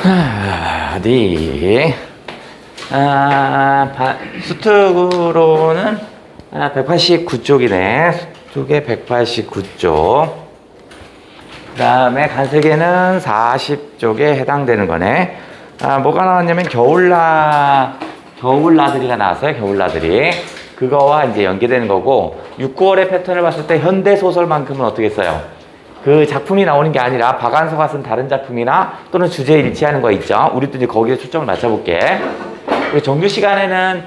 어디? 수특으로는 189쪽이네. 수특의 189쪽. 그 다음에 간세계는 40쪽에 해당되는 거네. 뭐가 나왔냐면 겨울나들이가 나왔어요. 겨울나들이. 그거와 이제 연계되는 거고, 6, 9월의 패턴을 봤을 때 현대소설만큼은 어떻게 써요? 그 작품이 나오는 게 아니라 박안서가 쓴 다른 작품이나 또는 주제에 일치하는 거 있죠. 우리도 이제 거기에 초점을 맞춰볼게. 정규 시간에는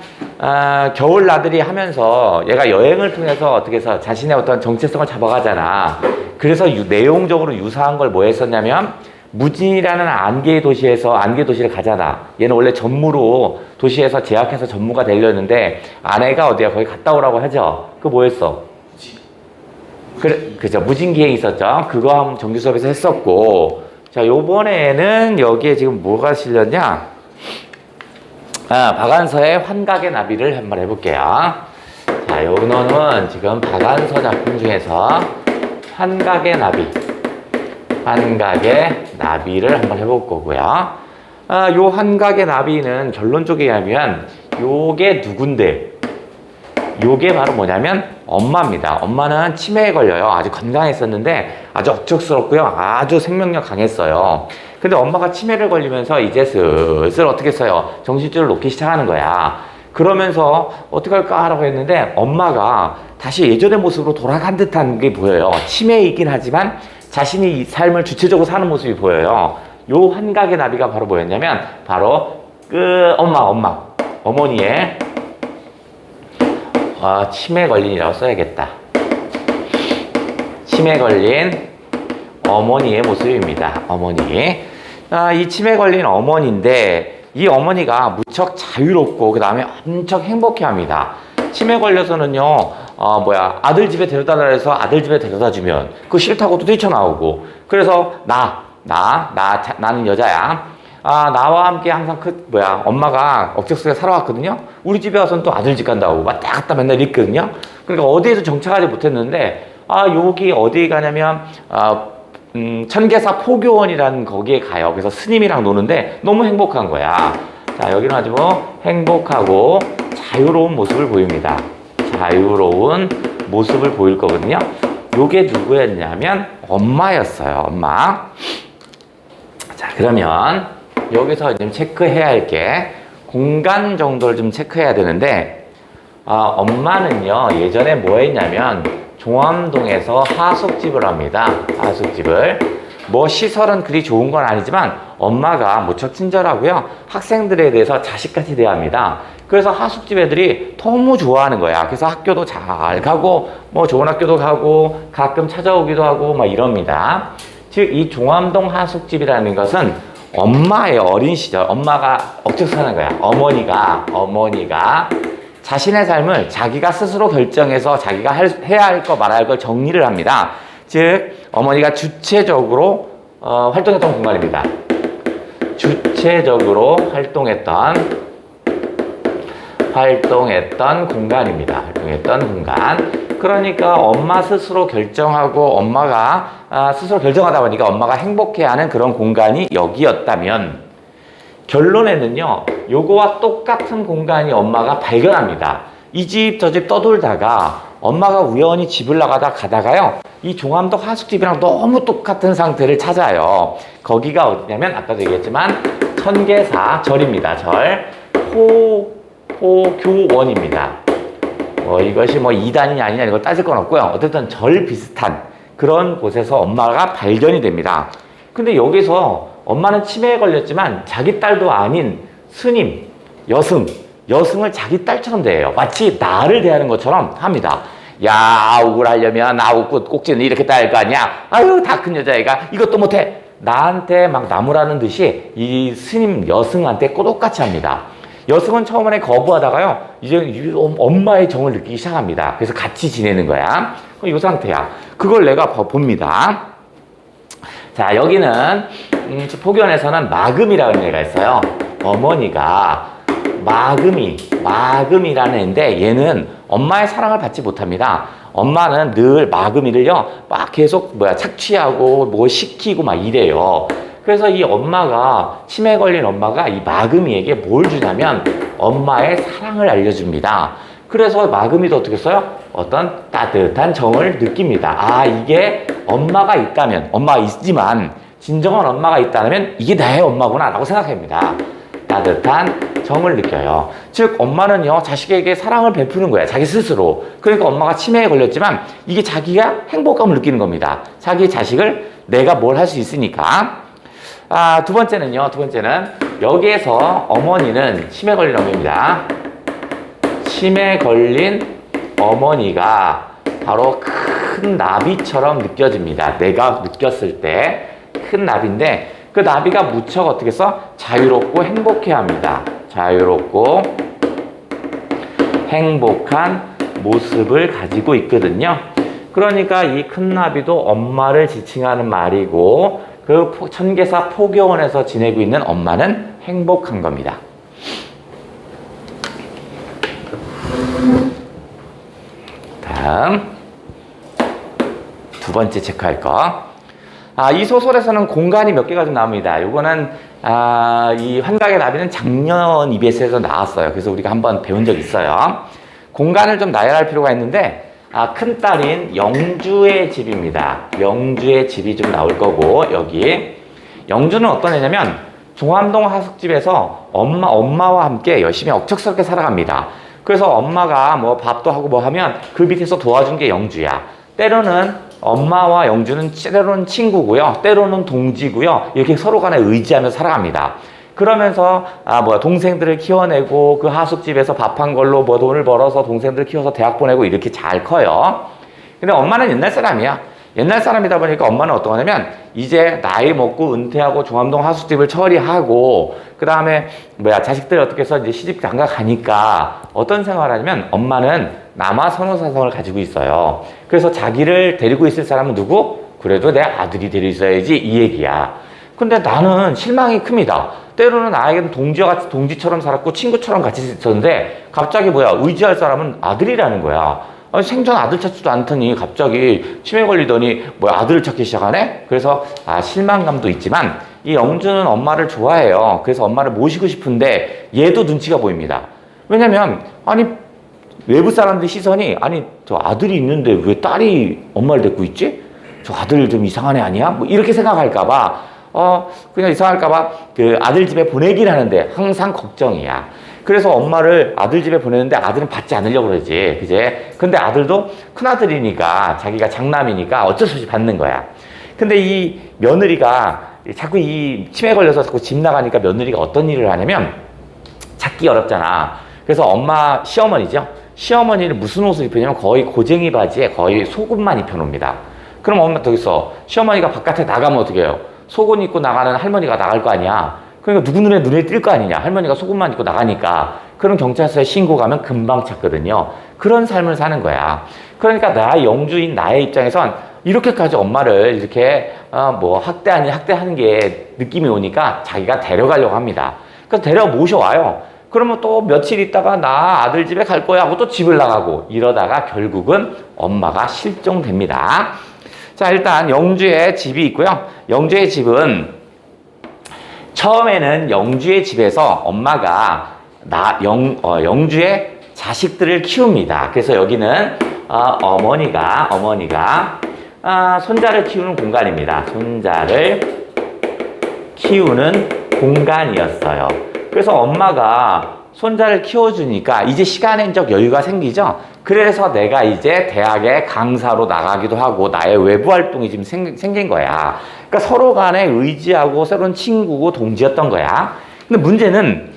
겨울 나들이 하면서 얘가 여행을 통해서 어떻게 해서 자신의 어떤 정체성을 잡아가잖아. 그래서 내용적으로 유사한 걸 뭐 했었냐면 무진이라는 안개 도시를 가잖아. 얘는 원래 전무로 도시에서 제약해서 전무가 되려는데 아내가 어디야 거기 갔다 오라고 하죠. 그거 뭐 했어? 그죠. 무진기행 있었죠. 그거 한번 정규 수업에서 했었고. 자, 요번에는 여기에 지금 뭐가 실렸냐? 박안서의 환각의 나비를 한번 해볼게요. 자, 요거는 지금 박안서 작품 중에서 환각의 나비를 한번 해볼 거고요. 요 환각의 나비는 결론적으로 얘기하면 요게 누군데? 요게 바로 뭐냐면 엄마입니다. 엄마는 치매에 걸려요. 아주 건강했었는데 아주 억척스럽고요. 아주 생명력 강했어요. 근데 엄마가 치매를 걸리면서 이제 슬슬 어떻게 써요? 정신줄을 놓기 시작하는 거야. 그러면서 어떻게 할까 라고 했는데 엄마가 다시 예전의 모습으로 돌아간 듯한 게 보여요. 치매이긴 하지만 자신이 이 삶을 주체적으로 사는 모습이 보여요. 요 환각의 나비가 바로 뭐였냐면 바로 어머니의 치매 걸린이라고 써야겠다. 치매 걸린 어머니의 모습입니다. 어머니. 이 치매 걸린 어머니인데 이 어머니가 무척 자유롭고 그 다음에 엄청 행복해합니다. 치매 걸려서는요, 아들 집에 데려다라 해서 아들 집에 데려다 주면 그거 싫다고 또 뛰쳐나오고 그래서 나는 여자야. 나와 함께 항상 엄마가 억척스레 살아왔거든요. 우리 집에 와서는 또 아들 집 간다고 왔다 갔다 맨날 있거든요. 그러니까 어디에서 정착하지 못했는데, 여기 어디에 가냐면, 천계사 포교원이라는 거기에 가요. 그래서 스님이랑 노는데 너무 행복한 거야. 자, 여기는 아주 행복하고 자유로운 모습을 보입니다. 자유로운 모습을 보일 거거든요. 요게 누구였냐면 엄마였어요. 엄마. 자, 그러면 여기서 좀 체크해야 할 게 공간 정도를 좀 체크해야 되는데 엄마는요 예전에 뭐 했냐면 종암동에서 하숙집을 합니다. 하숙집을 시설은 그리 좋은 건 아니지만 엄마가 무척 친절하고요 학생들에 대해서 자식같이 대합니다. 그래서 하숙집 애들이 너무 좋아하는 거야. 그래서 학교도 잘 가고 좋은 학교도 가고 가끔 찾아오기도 하고 막 이럽니다. 즉 이 종암동 하숙집이라는 것은 엄마의 어린 시절, 엄마가 억척하는 거야. 어머니가 자신의 삶을 자기가 스스로 결정해서 자기가 해야 할 거 말아야 할 걸 정리를 합니다. 즉 어머니가 주체적으로 활동했던 공간입니다. 주체적으로 활동했던 공간입니다. 활동했던 공간. 그러니까 엄마 스스로 결정하고 엄마가 스스로 결정하다 보니까 엄마가 행복해하는 그런 공간이 여기였다면 결론에는요 요거와 똑같은 공간이 엄마가 발견합니다. 이 집 저 집 떠돌다가 엄마가 우연히 집을 가다가요 이 종암동 하숙집이랑 너무 똑같은 상태를 찾아요. 거기가 어디냐면 아까도 얘기했지만 천계사 절입니다. 절 포교원입니다. 이것이 이단이냐 아니냐 이걸 따질 건 없고요. 어쨌든 절 비슷한 그런 곳에서 엄마가 발견이 됩니다. 근데 여기서 엄마는 치매에 걸렸지만 자기 딸도 아닌 스님, 여승을 자기 딸처럼 대해요. 마치 나를 대하는 것처럼 합니다. 야, 아욱을 하려면 아욱 꼭지는 이렇게 따야 할 거 아니야? 아유, 다 큰 여자애가 이것도 못해. 나한테 막 나무라는 듯이 이 스님 여승한테 똑같이 합니다. 여승은 처음에 거부하다가요 이제 엄마의 정을 느끼기 시작합니다. 그래서 같이 지내는 거야. 이 상태야. 그걸 내가 봅니다. 자, 여기는 포견에서는 마금이라는 애가 있어요. 어머니가 마금이라는 애인데 얘는 엄마의 사랑을 받지 못합니다. 엄마는 늘 마금이를요 막 계속 착취하고 시키고 막 이래요. 그래서 이 엄마가, 치매에 걸린 엄마가 이 마금이에게 뭘 주냐면 엄마의 사랑을 알려줍니다. 그래서 마금이도 어떻게 써요? 어떤 따뜻한 정을 느낍니다. 아, 이게 엄마가 있다면, 엄마가 있지만 진정한 엄마가 있다면 이게 나의 엄마구나 라고 생각합니다. 따뜻한 정을 느껴요. 즉 엄마는요, 자식에게 사랑을 베푸는 거예요. 자기 스스로. 그러니까 엄마가 치매에 걸렸지만 이게 자기가 행복감을 느끼는 겁니다. 자기 자식을 내가 뭘 할 수 있으니까. 두 번째는 여기에서 어머니는 치매 걸린 어머니입니다. 치매 걸린 어머니가 바로 큰 나비처럼 느껴집니다. 내가 느꼈을 때 큰 나비인데, 그 나비가 무척 어떻게 써? 자유롭고 행복해 합니다. 자유롭고 행복한 모습을 가지고 있거든요. 그러니까 이 큰 나비도 엄마를 지칭하는 말이고, 그 천계사 포교원에서 지내고 있는 엄마는 행복한 겁니다. 다음 두 번째 체크할 거. 이 소설에서는 공간이 몇 개가 좀 나옵니다. 요거는 이 환각의 나비는 작년 EBS에서 나왔어요. 그래서 우리가 한번 배운 적 있어요. 공간을 좀 나열할 필요가 있는데, 큰딸인 영주의 집입니다. 영주의 집이 좀 나올 거고, 여기 영주는 어떤 애냐면 종암동 하숙집에서 엄마와 함께 열심히 억척스럽게 살아갑니다. 그래서 엄마가 뭐 밥도 하고 뭐 하면 그 밑에서 도와준 게 영주야. 때로는 엄마와 영주는 때로는 친구고요, 때로는 동지고요. 이렇게 서로 간에 의지하면서 살아갑니다. 그러면서 동생들을 키워내고, 그 하숙집에서 밥한 걸로 뭐 돈을 벌어서 동생들 키워서 대학 보내고 이렇게 잘 커요. 근데 엄마는 옛날 사람이야. 옛날 사람이다 보니까 엄마는 어떤 거냐면, 이제 나이 먹고 은퇴하고 종암동 하숙집을 처리하고, 그 다음에 자식들 어떻게 해서 이제 시집 장가 가니까 어떤 생활을 하냐면, 엄마는 남아 선호사성을 가지고 있어요. 그래서 자기를 데리고 있을 사람은 누구? 그래도 내 아들이 데리고 있어야지, 이 얘기야. 근데 나는 실망이 큽니다. 때로는 나에게는 동지처럼 살았고 친구처럼 같이 있었는데, 갑자기 의지할 사람은 아들이라는 거야. 생전 아들 찾지도 않더니 갑자기 치매 걸리더니 아들을 찾기 시작하네? 그래서 실망감도 있지만, 이 영주는 엄마를 좋아해요. 그래서 엄마를 모시고 싶은데 얘도 눈치가 보입니다. 왜냐면 외부 사람들 시선이, 저 아들이 있는데 왜 딸이 엄마를 데리고 있지? 저 아들 좀 이상한 애 아니야? 이렇게 생각할까봐, 그냥 이상할까봐 그 아들 집에 보내긴 하는데 항상 걱정이야. 그래서 엄마를 아들 집에 보내는데 아들은 받지 않으려고 그러지, 그제? 근데 아들도 큰아들이니까, 자기가 장남이니까 어쩔 수 없이 받는 거야. 근데 이 며느리가 자꾸 이 치매에 걸려서 자꾸 집 나가니까 며느리가 어떤 일을 하냐면, 찾기 어렵잖아. 그래서 시어머니는 무슨 옷을 입히냐면 거의 고쟁이 바지에 거의 속옷만 입혀놓습니다. 그럼 엄마 저기서 시어머니가 바깥에 나가면 어떻게 해요? 속옷 입고 나가는 할머니가 나갈 거 아니야. 그러니까 누구 눈에 띌 거 아니냐. 할머니가 속옷만 입고 나가니까. 그럼 경찰서에 신고 가면 금방 찾거든요. 그런 삶을 사는 거야. 그러니까 영주인 나의 입장에선 이렇게까지 엄마를 이렇게 학대하는 게 느낌이 오니까 자기가 데려가려고 합니다. 그래서 데려 모셔와요. 그러면 또 며칠 있다가 나 아들 집에 갈 거야 하고 또 집을 나가고, 이러다가 결국은 엄마가 실종됩니다. 자, 일단 영주의 집이 있고요. 영주의 집은 처음에는 영주의 집에서 엄마가 영주의 자식들을 키웁니다. 그래서 여기는 어머니가 손자를 키우는 공간입니다. 손자를 키우는 공간이었어요. 그래서 엄마가 손자를 키워주니까 이제 시간적 여유가 생기죠. 그래서 내가 이제 대학에 강사로 나가기도 하고 나의 외부 활동이 지금 생긴 거야. 그러니까 서로 간에 의지하고 새로운 친구고 동지였던 거야. 근데 문제는,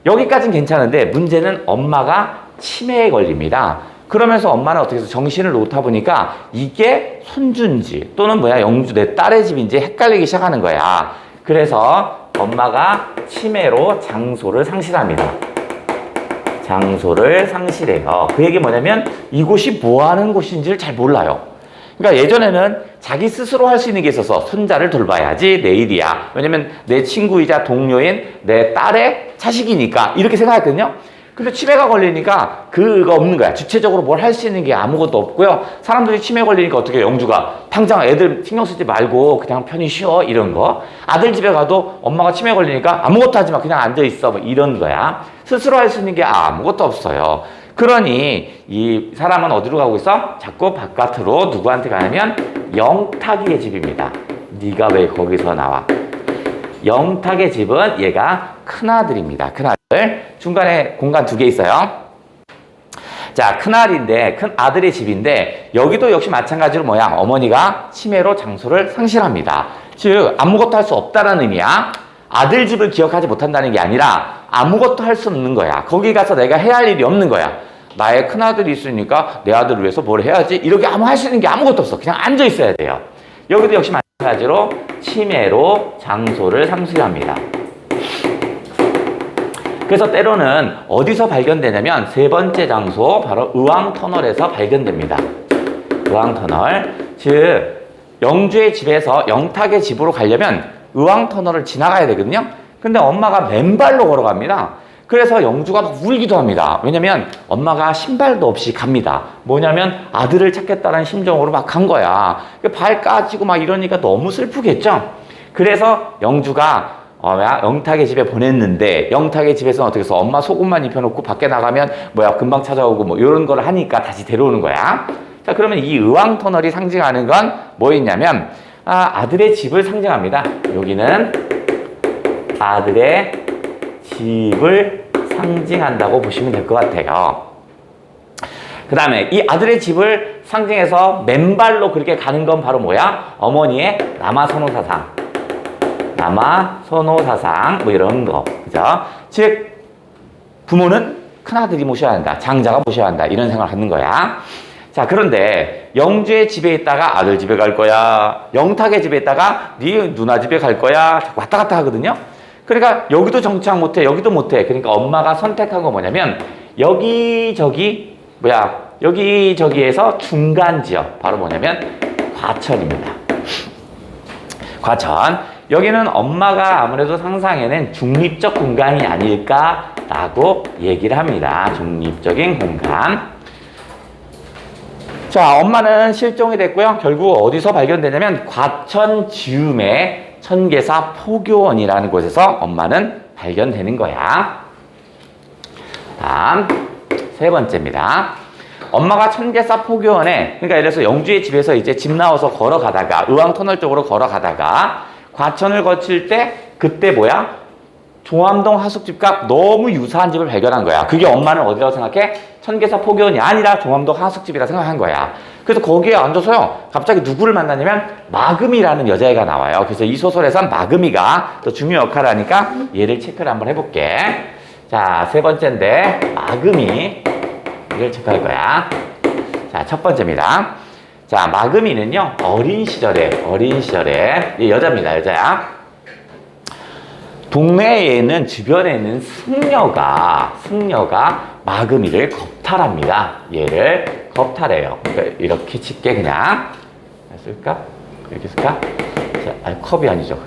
여기까지는 괜찮은데 문제는 엄마가 치매에 걸립니다. 그러면서 엄마는 어떻게 해서 정신을 놓다 보니까 이게 손주인지 또는 영주 내 딸의 집인지 헷갈리기 시작하는 거야. 그래서 엄마가 치매로 장소를 상실합니다. 장소를 상실해요. 그 얘기 뭐냐면 이곳이 뭐 하는 곳인지를 잘 몰라요. 그러니까 예전에는 자기 스스로 할 수 있는 게 있어서 손자를 돌봐야지 내 일이야. 왜냐면 내 친구이자 동료인 내 딸의 자식이니까 이렇게 생각했거든요. 근데 치매가 걸리니까 그거 없는 거야. 주체적으로 뭘 할 수 있는 게 아무것도 없고요. 사람들이 치매 걸리니까 어떻게 해요? 영주가 당장 애들 신경 쓰지 말고 그냥 편히 쉬어 이런 거. 아들 집에 가도 엄마가 치매 걸리니까 아무것도 하지 마 그냥 앉아 있어 뭐 이런 거야. 스스로 할 수 있는 게 아무것도 없어요. 그러니 이 사람은 어디로 가고 있어? 자꾸 바깥으로 누구한테 가냐면 영탁이의 집입니다. 네가 왜 거기서 나와? 영탁의 집은 얘가 큰아들입니다. 큰아들. 중간에 공간 2개 있어요. 자, 큰아들인데, 큰아들의 집인데, 여기도 역시 마찬가지로 뭐야? 어머니가 치매로 장소를 상실합니다. 즉, 아무것도 할 수 없다는 의미야. 아들 집을 기억하지 못한다는 게 아니라, 아무것도 할 수 없는 거야. 거기 가서 내가 해야 할 일이 없는 거야. 나의 큰아들이 있으니까 내 아들을 위해서 뭘 해야지? 이렇게 할 수 있는 게 아무것도 없어. 그냥 앉아 있어야 돼요. 여기도 역시 마찬가지로 치매로 장소를 상실합니다. 그래서 때로는 어디서 발견되냐면 3번째 장소 바로 의왕터널에서 발견됩니다. 의왕터널. 즉 영주의 집에서 영탁의 집으로 가려면 의왕터널을 지나가야 되거든요. 근데 엄마가 맨발로 걸어갑니다. 그래서 영주가 막 울기도 합니다. 왜냐면 엄마가 신발도 없이 갑니다. 뭐냐면 아들을 찾겠다는 심정으로 막 간 거야. 발 까지고 막 이러니까 너무 슬프겠죠? 그래서 영주가 영탁의 집에 보냈는데 영탁의 집에서는 어떻게 해서 엄마 속옷만 입혀놓고 밖에 나가면 금방 찾아오고 뭐 이런 걸 하니까 다시 데려오는 거야. 자, 그러면 이 의왕터널이 상징하는 건 뭐였냐면 아들의 집을 상징합니다. 여기는 아들의 집을 상징한다고 보시면 될 것 같아요. 그 다음에 이 아들의 집을 상징해서 맨발로 그렇게 가는 건 바로 뭐야? 어머니의 남아선호사상. 남아선호사상 뭐 이런 거. 그죠? 즉 부모는 큰아들이 모셔야 한다. 장자가 모셔야 한다. 이런 생각을 하는 거야. 자, 그런데 영주의 집에 있다가 아들 집에 갈 거야. 영탁의 집에 있다가 네 누나 집에 갈 거야. 자꾸 왔다 갔다 하거든요. 그러니까 여기도 정착 못해. 여기도 못해. 그러니까 엄마가 선택한 거 뭐냐면 여기저기에서 중간 지역. 바로 뭐냐면 과천입니다. 과천. 여기는 엄마가 아무래도 상상에는 중립적 공간이 아닐까라고 얘기를 합니다. 중립적인 공간. 자, 엄마는 실종이 됐고요. 결국 어디서 발견되냐면 과천 즈음의 천계사 포교원이라는 곳에서 엄마는 발견되는 거야. 다음 3번째입니다. 엄마가 천계사 포교원에, 그러니까 예를 들어서 영주의 집에서 이제 집 나와서 걸어가다가 의왕터널 쪽으로 걸어가다가 과천을 거칠 때 그때 종암동 하숙집과 너무 유사한 집을 발견한 거야. 그게 엄마는 어디라고 생각해? 천계사 포교원이 아니라 종암동 하숙집이라 생각한 거야. 그래서 거기에 앉아서요, 갑자기 누구를 만나냐면 마금이라는 여자애가 나와요. 그래서 이 소설에선 마금이가 또 중요 역할을 하니까 얘를 체크를 한번 해볼게. 자, 3번째인데 마금이를 체크할 거야. 자, 첫 번째입니다. 자, 마금이는요, 어린 시절에 여자입니다. 여자야. 동네에는 주변에 있는 승려가 마금이를 겁탈합니다. 얘를 겁탈해요. 그러니까 이렇게 짙게 그냥 쓸까? 이렇게 쓸까? 자, 컵이 아니죠.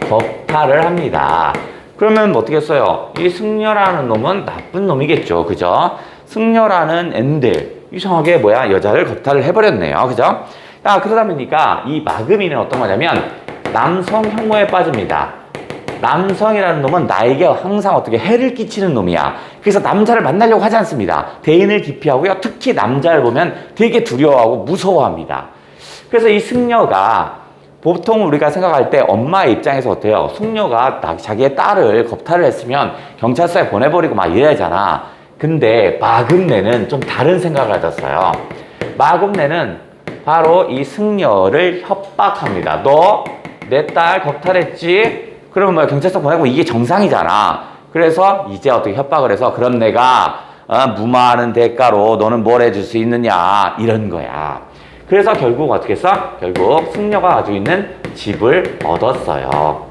겁탈을 합니다. 그러면 어떻게 써요? 이 승려라는 놈은 나쁜 놈이겠죠. 그죠? 승려라는 앤들 이상하게 여자를 겁탈을 해버렸네요. 그죠? 그러다 보니까 이 마금이는 어떤 거냐면 남성 혐오에 빠집니다. 남성이라는 놈은 나에게 항상 어떻게 해를 끼치는 놈이야. 그래서 남자를 만나려고 하지 않습니다. 대인을 기피하고요. 특히 남자를 보면 되게 두려워하고 무서워합니다. 그래서 이 승려가 보통 우리가 생각할 때 엄마의 입장에서 어때요? 승려가 자기의 딸을 겁탈을 했으면 경찰서에 보내버리고 막 이래야잖아. 근데 마금내는 좀 다른 생각을 가졌어요. 마금내는 바로 이 승려를 협박합니다. 너 내 딸 겁탈했지? 그러면 경찰서 보내고 이게 정상이잖아. 그래서 이제 어떻게 협박을 해서 그럼 내가 무마하는 대가로 너는 뭘 해줄 수 있느냐 이런 거야. 그래서 결국 어떻게 했어? 결국 승려가 가지고 있는 집을 얻었어요.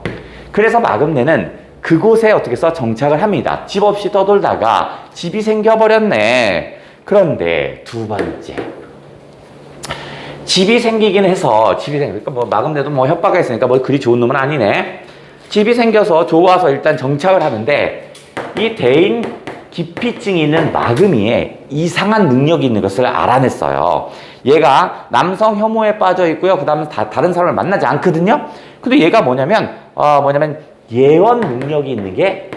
그래서 마금내는 그곳에 어떻게 해서 정착을 합니다. 집 없이 떠돌다가 집이 생겨버렸네. 그런데 2번째. 집이 생기긴 해서 그러니까 마금내도 협박을 했으니까 그리 좋은 놈은 아니네. 집이 생겨서 좋아서 일단 정착을 하는데 이 대인 기피증이 있는 마금이에 이상한 능력이 있는 것을 알아냈어요. 얘가 남성 혐오에 빠져 있고요. 그 다음에 다른 사람을 만나지 않거든요. 근데 얘가 뭐냐면 예언 능력이 있는 게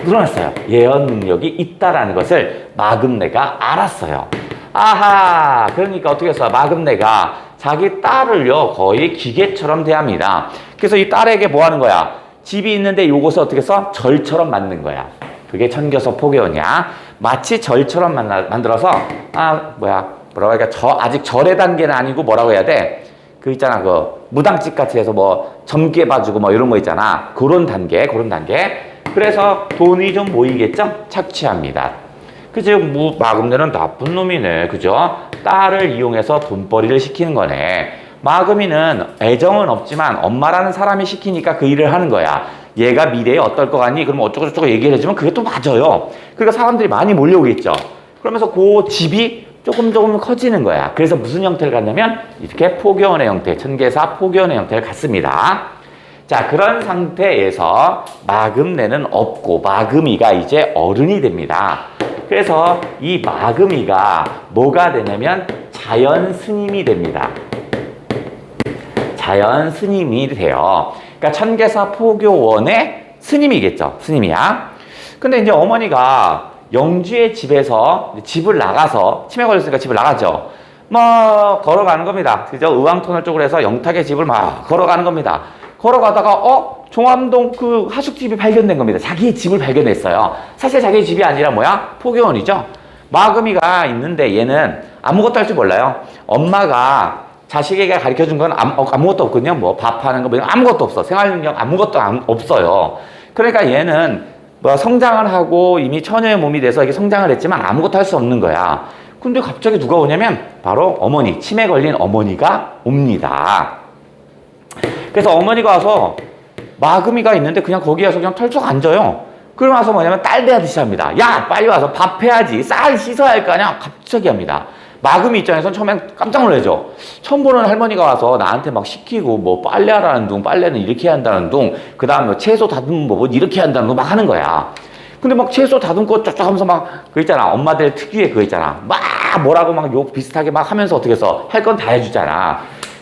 늘어났어요. 예언 능력이 있다라는 것을 마금내가 알았어요. 아하, 그러니까 어떻게 했어? 마금내가 자기 딸을요, 거의 기계처럼 대합니다. 그래서 이 딸에게 뭐 하는 거야? 집이 있는데 요것을 어떻게 써? 절처럼 만든 거야. 그게 천교서 포교원이야. 마치 절처럼 만들어서, 뭐라고 할까? 아직 절의 단계는 아니고 뭐라고 해야 돼? 그 있잖아, 무당집 같이 해서 점괘 봐주고 이런 거 있잖아. 그런 단계. 그래서 돈이 좀 모이겠죠? 착취합니다. 그죠? 마금내는 나쁜 놈이네. 그죠? 딸을 이용해서 돈벌이를 시키는 거네. 마금이는 애정은 없지만 엄마라는 사람이 시키니까 그 일을 하는 거야. 얘가 미래에 어떨 것 같니? 그러면 어쩌고저쩌고 얘기를 해주면 그게 또 맞아요. 그러니까 사람들이 많이 몰려오겠죠. 그러면서 그 집이 조금 커지는 거야. 그래서 무슨 형태를 갖냐면 이렇게 포교원의 형태, 천계사 포교원의 형태를 갖습니다. 자, 그런 상태에서 마금내는 없고 마금이가 이제 어른이 됩니다. 그래서 이 마금이가 뭐가 되냐면 자연 스님이 됩니다. 자연 스님이 돼요. 그러니까 천계사 포교원의 스님이겠죠. 스님이야. 근데 이제 어머니가 영주의 집에서 집을 나가서 치매 걸렸으니까 집을 나가죠. 걸어가는 겁니다. 그죠? 의왕터널 쪽으로 해서 영탁의 집을 걸어가는 겁니다. 걸어가다가 종암동 그 하숙집이 발견된 겁니다. 자기의 집을 발견했어요. 사실 자기의 집이 아니라 포교원이죠. 마금이가 있는데 얘는 아무것도 할 줄 몰라요. 엄마가 자식에게 가르쳐준 건 아무것도 없거든요. 밥하는 거 아무것도 없어. 생활 능력 아무것도 없어요. 그러니까 얘는 성장을 하고 이미 처녀의 몸이 돼서 이게 성장을 했지만 아무것도 할 수 없는 거야. 근데 갑자기 누가 오냐면 바로 어머니, 치매 걸린 어머니가 옵니다. 그래서 어머니가 와서 마금이가 있는데 그냥 거기 와서 그냥 털썩 앉아요. 그러고 와서 뭐냐면 딸 대하듯이 합니다. 야, 빨리 와서 밥 해야지. 쌀 씻어야 할 거 아니야. 갑자기 합니다. 마금이 입장에서는 처음엔 깜짝 놀라죠. 처음 보는 할머니가 와서 나한테 막 시키고 빨래하라는 둥, 빨래는 이렇게 해야 한다는 둥, 그 다음에 채소 다듬는 법은 이렇게 해야 한다는 둥 막 하는 거야. 근데 채소 다듬고 쫙쫙 하면서 그거 있잖아. 엄마들 특유의 그거 있잖아. 뭐라고 욕 비슷하게 하면서 어떻게 해서 할 건 다 해주잖아.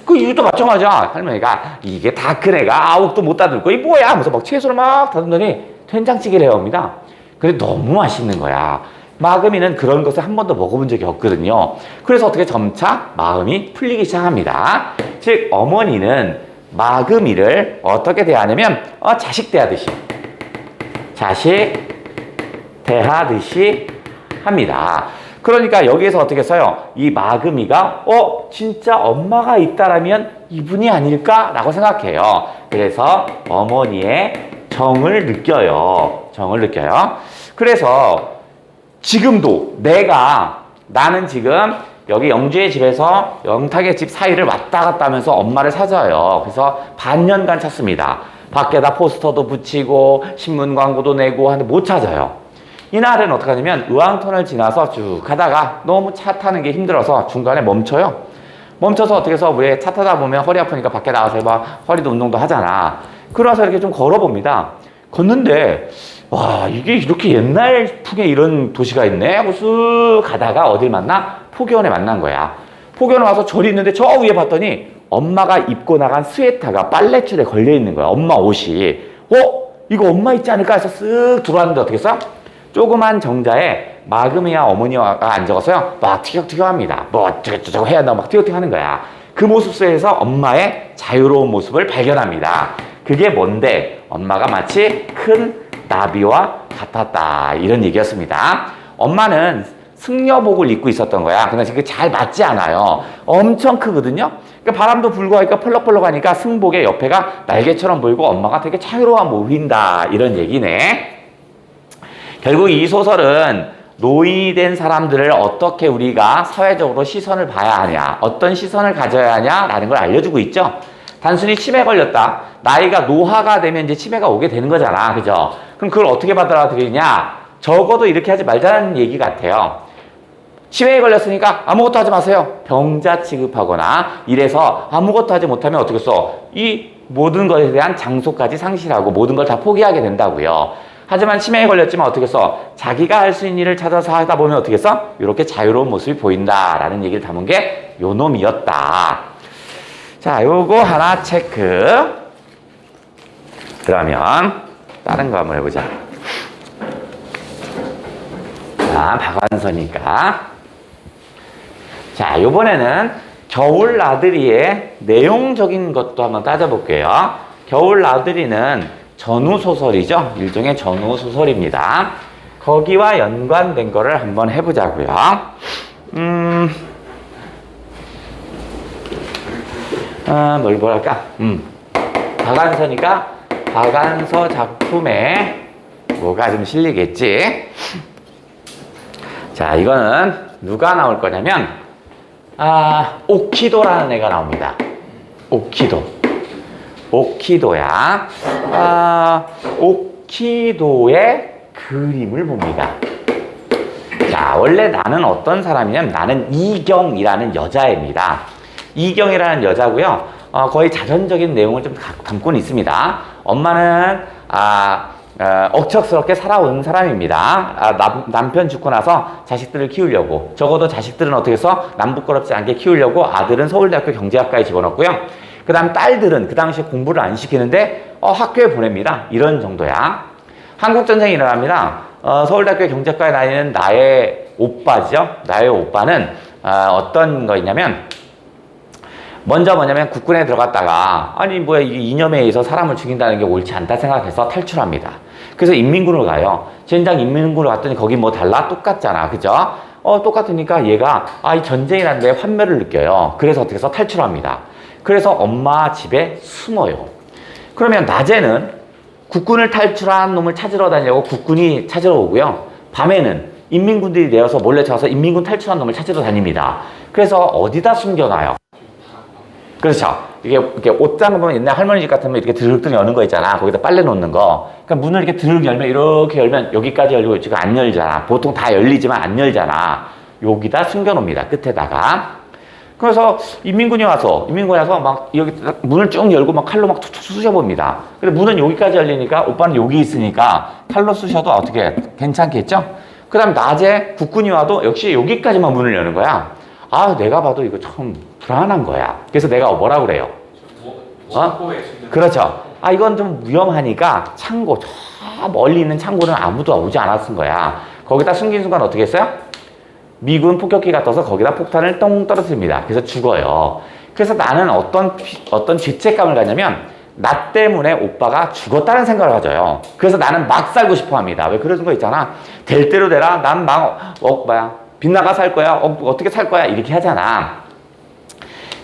이것도 마찬가지야. 할머니가 이게 다 큰 애가 아욱도 못 다듬고 이 뭐야 하면서 채소를 다듬더니 된장찌개를 해옵니다. 근데 너무 맛있는 거야. 마금이는 그런 것을 한 번도 먹어본 적이 없거든요. 그래서 어떻게 점차 마음이 풀리기 시작합니다. 즉 어머니는 마금이를 어떻게 대하냐면 자식 대하듯이 합니다. 그러니까 여기에서 어떻게 써요? 이 마금이가 진짜 엄마가 있다라면 이분이 아닐까라고 생각해요. 그래서 어머니의 정을 느껴요. 그래서 지금도 나는 지금 여기 영주의 집에서 영탁의 집 사이를 왔다 갔다 하면서 엄마를 찾아요. 그래서 반년간 찾습니다. 밖에다 포스터도 붙이고 신문 광고도 내고 하는데 못 찾아요. 이날은 어떻게 하냐면 의왕터널 지나서 쭉 가다가 너무 차 타는 게 힘들어서 중간에 멈춰요. 멈춰서 어떻게 해서 왜 차 타다 보면 허리 아프니까 밖에 나가서 허리도 운동도 하잖아. 그러면서 이렇게 좀 걸어봅니다. 걷는데 와, 이게 이렇게 옛날 풍의 이런 도시가 있네 하고 쓱 가다가 어딜 만나? 포교원에 만난 거야. 포교원에 와서 절이 있는데 저 위에 봤더니 엄마가 입고 나간 스웨터가 빨랫줄에 걸려있는 거야. 엄마 옷이. 이거 엄마 있지 않을까 해서 쓱 들어왔는데 어떻게 했어? 조그만 정자에 마금이와 어머니가 앉아서요 티격태격 합니다. 어쩌고저쩌고 해야 한다고 티격태격 하는 거야. 그 모습 속에서 엄마의 자유로운 모습을 발견합니다. 그게 뭔데? 엄마가 마치 큰 나비와 같았다, 이런 얘기였습니다. 엄마는 승려복을 입고 있었던 거야. 근데 그게 잘 맞지 않아요. 엄청 크거든요. 그러니까 바람도 불고 하니까 펄럭펄럭 하니까 승복의 옆에가 날개처럼 보이고 엄마가 되게 자유로워 보인다, 이런 얘기네. 결국 이 소설은 노인이 된 사람들을 어떻게 우리가 사회적으로 시선을 봐야 하냐, 어떤 시선을 가져야 하냐라는 걸 알려주고 있죠. 단순히 치매 걸렸다. 나이가 노화가 되면 이제 치매가 오게 되는 거잖아. 그죠? 그럼 그걸 어떻게 받아들이냐? 적어도 이렇게 하지 말자는 얘기 같아요. 치매에 걸렸으니까 아무것도 하지 마세요. 병자 취급하거나 이래서 아무것도 하지 못하면 어떻게 써? 이 모든 것에 대한 장소까지 상실하고 모든 걸 다 포기하게 된다고요. 하지만 치매에 걸렸지만 어떻게 써? 자기가 할 수 있는 일을 찾아서 하다 보면 어떻게 써? 이렇게 자유로운 모습이 보인다라는 얘기를 담은 게 요 놈이었다. 자, 요거 하나 체크. 그러면 다른 거 한번 해보자. 자, 박완서니까. 자, 요번에는 겨울 나들이의 내용적인 것도 한번 따져볼게요. 겨울 나들이는 전후소설이죠. 일종의 전후소설입니다. 거기와 연관된 거를 한번 해보자고요. 뭘 할까? 박완서니까 박완서 작품에 뭐가 좀 실리겠지? 자, 이거는 누가 나올 거냐면 오키도라는 애가 나옵니다. 오키도야. 오키도의 그림을 봅니다. 자, 원래 나는 어떤 사람이냐면 나는 이경이라는 여자입니다. 이경이라는 여자고요. 거의 자전적인 내용을 좀 담고는 있습니다. 엄마는 억척스럽게 살아온 사람입니다. 남편 죽고 나서 자식들을 키우려고, 적어도 자식들은 어떻게 해서 남부끄럽지 않게 키우려고 아들은 서울대학교 경제학과에 집어넣고요. 그 다음 딸들은 그 당시에 공부를 안 시키는데 학교에 보냅니다. 이런 정도야. 한국전쟁이 일어납니다. 서울대학교 경제학과에 다니는 나의 오빠죠. 나의 오빠는 어떤 거있냐면 먼저 뭐냐면 국군에 들어갔다가 아니 뭐야 이게 이념에 의해서 사람을 죽인다는 게 옳지 않다 생각해서 탈출합니다. 그래서 인민군으로 가요. 젠장 인민군으로 갔더니 거기 뭐 달라? 똑같잖아. 그죠? 똑같으니까 얘가 이 전쟁이라는 데 환멸을 느껴요. 그래서 어떻게 해서 탈출합니다. 그래서 엄마 집에 숨어요. 그러면 낮에는 국군을 탈출한 놈을 찾으러 다니려고 국군이 찾으러 오고요. 밤에는 인민군들이 내어서 몰래 쳐서 인민군 탈출한 놈을 찾으러 다닙니다. 그래서 어디다 숨겨놔요? 그렇죠. 이게 옷장 보면 옛날 할머니 집 같으면 이렇게 드륵드륵 여는 거 있잖아. 거기다 빨래 놓는 거. 그러니까 문을 이렇게 드륵 열면 이렇게 열면 여기까지 열리고 지금 안 열잖아. 보통 다 열리지만 안 열잖아. 여기다 숨겨놓습니다. 끝에다가. 그래서 인민군이 와서 막 여기 문을 쭉 열고 막 칼로 막 툭툭 쑤셔봅니다. 근데 문은 여기까지 열리니까 오빠는 여기 있으니까 칼로 쑤셔도 어떻게 괜찮겠죠? 그 다음 낮에 국군이 와도 역시 여기까지만 문을 여는 거야. 내가 봐도 이거 참 불안한 거야. 그래서 내가 뭐라 그래요? 그렇죠. 이건 좀 위험하니까 창고, 저 멀리 있는 창고는 아무도 오지 않았은 거야. 거기다 숨긴 순간 어떻게 했어요? 미군 폭격기가 떠서 거기다 폭탄을 똥 떨어뜨립니다. 그래서 죽어요. 그래서 나는 어떤 죄책감을 가냐면 나 때문에 오빠가 죽었다는 생각을 가져요. 그래서 나는 막 살고 싶어 합니다. 왜 그런 거 있잖아. 될 대로 되라. 난 막 빗나가 살 거야. 어떻게 살 거야. 이렇게 하잖아.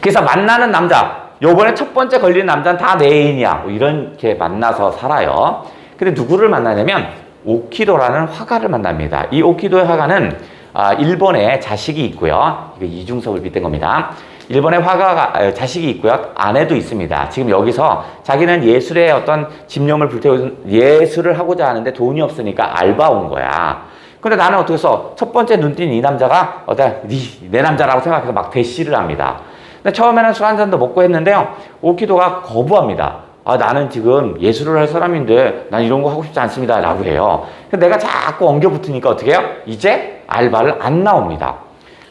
그래서 만나는 남자. 요번에 첫 번째 걸리는 남자는 다 내 애인이야. 이렇게 만나서 살아요. 근데 누구를 만나냐면 오키도라는 화가를 만납니다. 이 오키도의 화가는 일본에 자식이 있고요. 이거 이중섭을 빗댄 겁니다. 일본에 화가가 자식이 있고요. 아내도 있습니다. 지금 여기서 자기는 예술의 어떤 집념을 불태우는 예술을 하고자 하는데 돈이 없으니까 알바 온 거야. 근데 나는 어떻게 해서 첫 번째 눈 띈 이 남자가 내 남자라고 생각해서 막 대시를 합니다. 근데 처음에는 술 한 잔도 먹고 했는데요. 오키도가 거부합니다. 나는 지금 예술을 할 사람인데 난 이런 거 하고 싶지 않습니다. 라고 해요. 근데 내가 자꾸 엉겨붙으니까 어떻게 해요? 이제 알바를 안 나옵니다.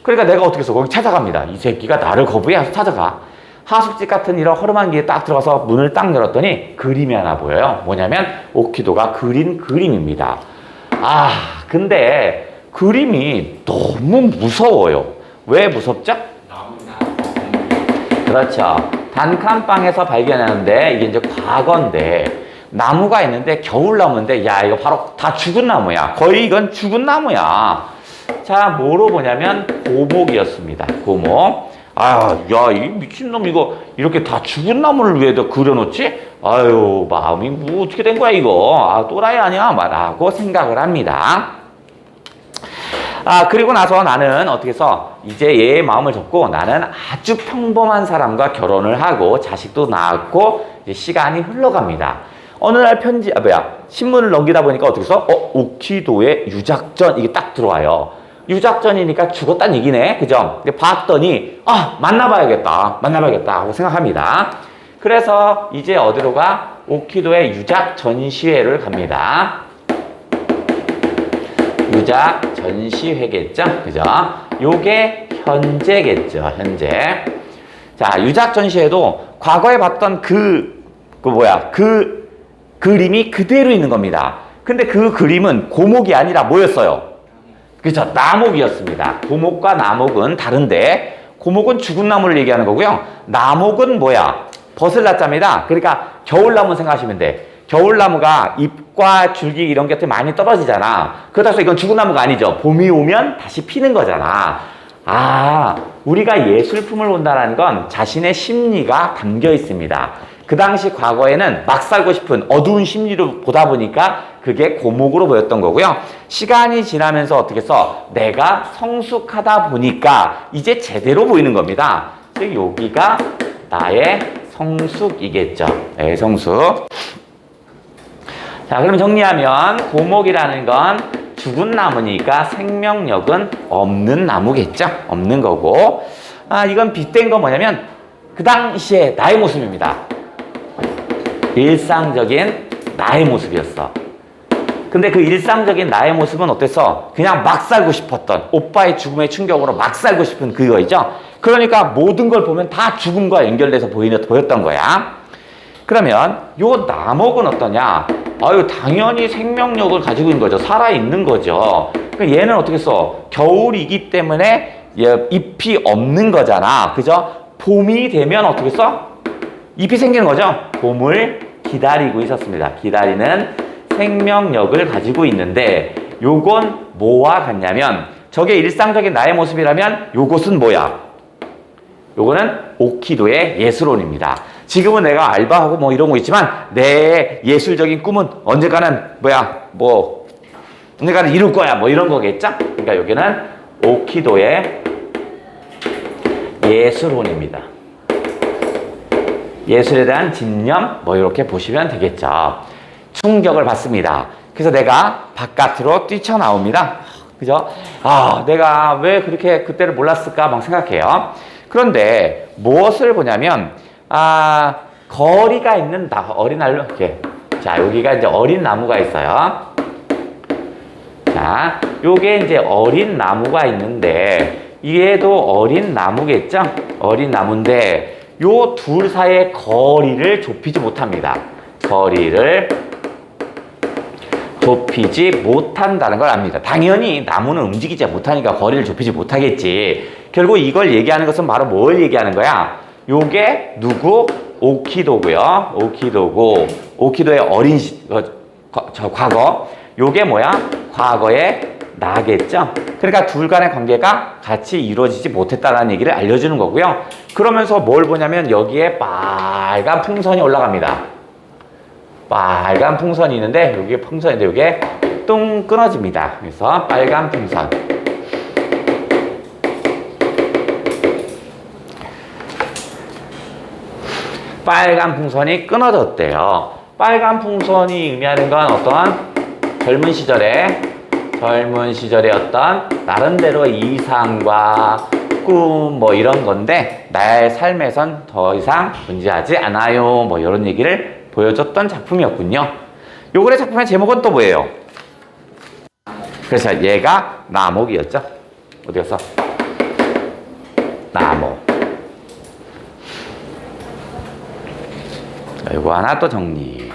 그러니까 내가 어떻게 해서 거기 찾아갑니다. 이 새끼가 나를 거부해서 찾아가. 하숙집 같은 이런 허름한 길에 딱 들어가서 문을 딱 열었더니 그림이 하나 보여요. 뭐냐면 오키도가 그린 그림입니다. 근데 그림이 너무 무서워요. 왜 무섭죠? 그렇죠. 단칸방에서 발견하는데 이게 이제 과거인데 나무가 있는데 겨울나무인데 이거 바로 다 죽은 나무야. 거의 이건 죽은 나무야. 자, 뭐로 보냐면 고목이었습니다. 고목. 이 미친놈 이거 이렇게 다 죽은 나무를 왜 더 그려놓지? 마음이 뭐 어떻게 된 거야 이거. 또라이 아니야? 라고 생각을 합니다. 그리고 나서 나는 어떻게 해서 이제 얘의 마음을 접고 나는 아주 평범한 사람과 결혼을 하고 자식도 낳았고 이제 시간이 흘러갑니다. 어느 날 신문을 넘기다 보니까 어떻게 해서 오키도의 유작전 이게 딱 들어와요. 유작전이니까 죽었다는 얘기네. 그죠? 근데 봤더니 만나봐야겠다 하고 생각합니다. 그래서 이제 어디로 가? 오키도의 유작 전시회를 갑니다. 유작 전시회겠죠? 그죠? 요게 현재겠죠, 현재. 자, 유작 전시회도 과거에 봤던 그 그림이 그대로 있는 겁니다. 근데 그 그림은 고목이 아니라 뭐였어요? 그렇죠. 나목이었습니다. 고목과 나목은 다른데, 고목은 죽은 나무를 얘기하는 거고요. 나목은 뭐야? 버슬나자입니다. 그러니까 겨울나무 생각하시면 돼. 겨울나무가 잎과 줄기 이런 것들이 많이 떨어지잖아. 그렇다고 해서 이건 죽은 나무가 아니죠. 봄이 오면 다시 피는 거잖아. 아, 우리가 예술품을 본다는 건 자신의 심리가 담겨 있습니다. 그 당시 과거에는 막 살고 싶은 어두운 심리를 보다 보니까 그게 고목으로 보였던 거고요. 시간이 지나면서 어떻게 해서 내가 성숙하다 보니까 이제 제대로 보이는 겁니다. 즉 여기가 나의 성숙이겠죠. 네, 성숙. 자, 그럼 정리하면 고목이라는 건 죽은 나무니까 생명력은 없는 나무겠죠. 없는 거고. 아, 이건 빗댄 건 뭐냐면 그 당시에 나의 모습입니다. 일상적인 나의 모습이었어. 근데 그 일상적인 나의 모습은 어땠어? 그냥 막 살고 싶었던, 오빠의 죽음의 충격으로 막 살고 싶은 그거이죠. 그러니까 모든 걸 보면 다 죽음과 연결돼서 보였던 거야. 그러면 요 나목은 어떠냐? 아유, 당연히 생명력을 가지고 있는 거죠. 살아있는 거죠. 그러니까 얘는 어떻게 써? 겨울이기 때문에 잎이 없는 거잖아. 그죠? 봄이 되면 어떻게 써? 잎이 생기는 거죠. 봄을 기다리고 있었습니다. 기다리는 생명력을 가지고 있는데, 요건 뭐와 같냐면, 저게 일상적인 나의 모습이라면 요것은 뭐야? 요거는 오키도의 예술론입니다. 지금은 내가 알바하고 뭐 이런 거 있지만 내 예술적인 꿈은 언젠가는 언젠가는 이룰 거야, 뭐 이런 거겠죠? 그러니까 여기는 오키도의 예술론입니다. 예술에 대한 집념, 뭐 이렇게 보시면 되겠죠. 충격을 받습니다. 그래서 내가 바깥으로 뛰쳐나옵니다. 그죠? 아, 내가 왜 그렇게 그때를 몰랐을까 막 생각해요. 그런데 무엇을 보냐면, 거리가 있는 어린 나무, 이렇게. 자, 여기가 이제 어린 나무가 있어요. 자, 요게 이제 어린 나무가 있는데, 얘도 어린 나무겠죠? 어린 나무인데, 요 둘 사이의 거리를 좁히지 못합니다. 거리를 좁히지 못한다는 걸 압니다. 당연히 나무는 움직이지 못하니까 거리를 좁히지 못하겠지. 결국 이걸 얘기하는 것은 바로 뭘 얘기하는 거야? 요게 누구? 오키도고요. 오키도고, 오키도의 과거. 요게 뭐야? 과거의 나겠죠? 그러니까 둘 간의 관계가 같이 이루어지지 못했다는 얘기를 알려주는 거고요. 그러면서 뭘 보냐면 여기에 빨간 풍선이 올라갑니다. 빨간 풍선이 있는데, 여기 풍선인데 여기에 뚱 끊어집니다. 그래서 빨간 풍선. 빨간 풍선이 끊어졌대요. 빨간 풍선이 의미하는 건 어떤 젊은 시절의 어떤 나름대로 이상과 꿈 뭐 이런 건데, 나의 삶에선 더 이상 존재하지 않아요, 뭐 이런 얘기를 보여줬던 작품이었군요. 요거의 작품의 제목은 또 뭐예요? 그래서 얘가 나목이었죠. 어디 갔어? 나목. 자, 요거 하나 또 정리.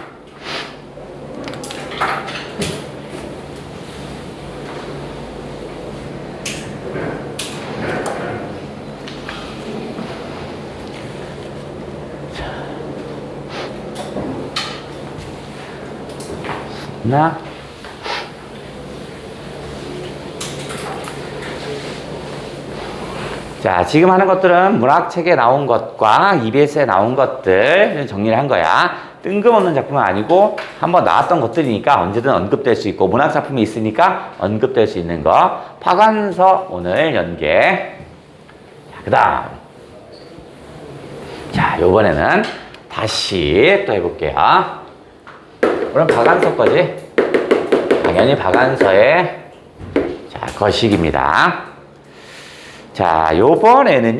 자, 지금 하는 것들은 문학책에 나온 것과 EBS에 나온 것들 정리를 한 거야. 뜬금없는 작품은 아니고 한번 나왔던 것들이니까 언제든 언급될 수 있고, 문학작품이 있으니까 언급될 수 있는 거. 파관서 오늘 연계. 자, 그 다음. 자, 요번에는 다시 또 해볼게요. 오늘 박안서 거지? 당연히 박안서의 거식입니다. 자, 요번에는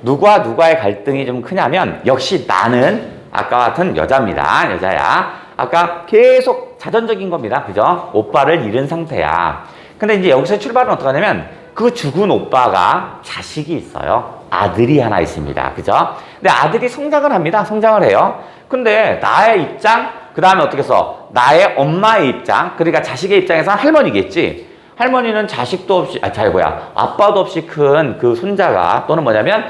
누구와 누구의 갈등이 좀 크냐면, 역시 나는 아까 같은 여자입니다. 여자야. 아까 계속 자전적인 겁니다. 그죠? 오빠를 잃은 상태야. 근데 이제 여기서 출발은 어떻게 하냐면 그 죽은 오빠가 자식이 있어요. 아들이 하나 있습니다. 그죠? 근데 아들이 성장을 합니다. 성장을 해요. 근데 나의 입장, 그 다음에 어떻게 써? 나의 엄마의 입장, 그러니까 자식의 입장에서 할머니겠지. 할머니는 자식도 없이, 아빠도 없이 큰 그 손자가, 또는 뭐냐면,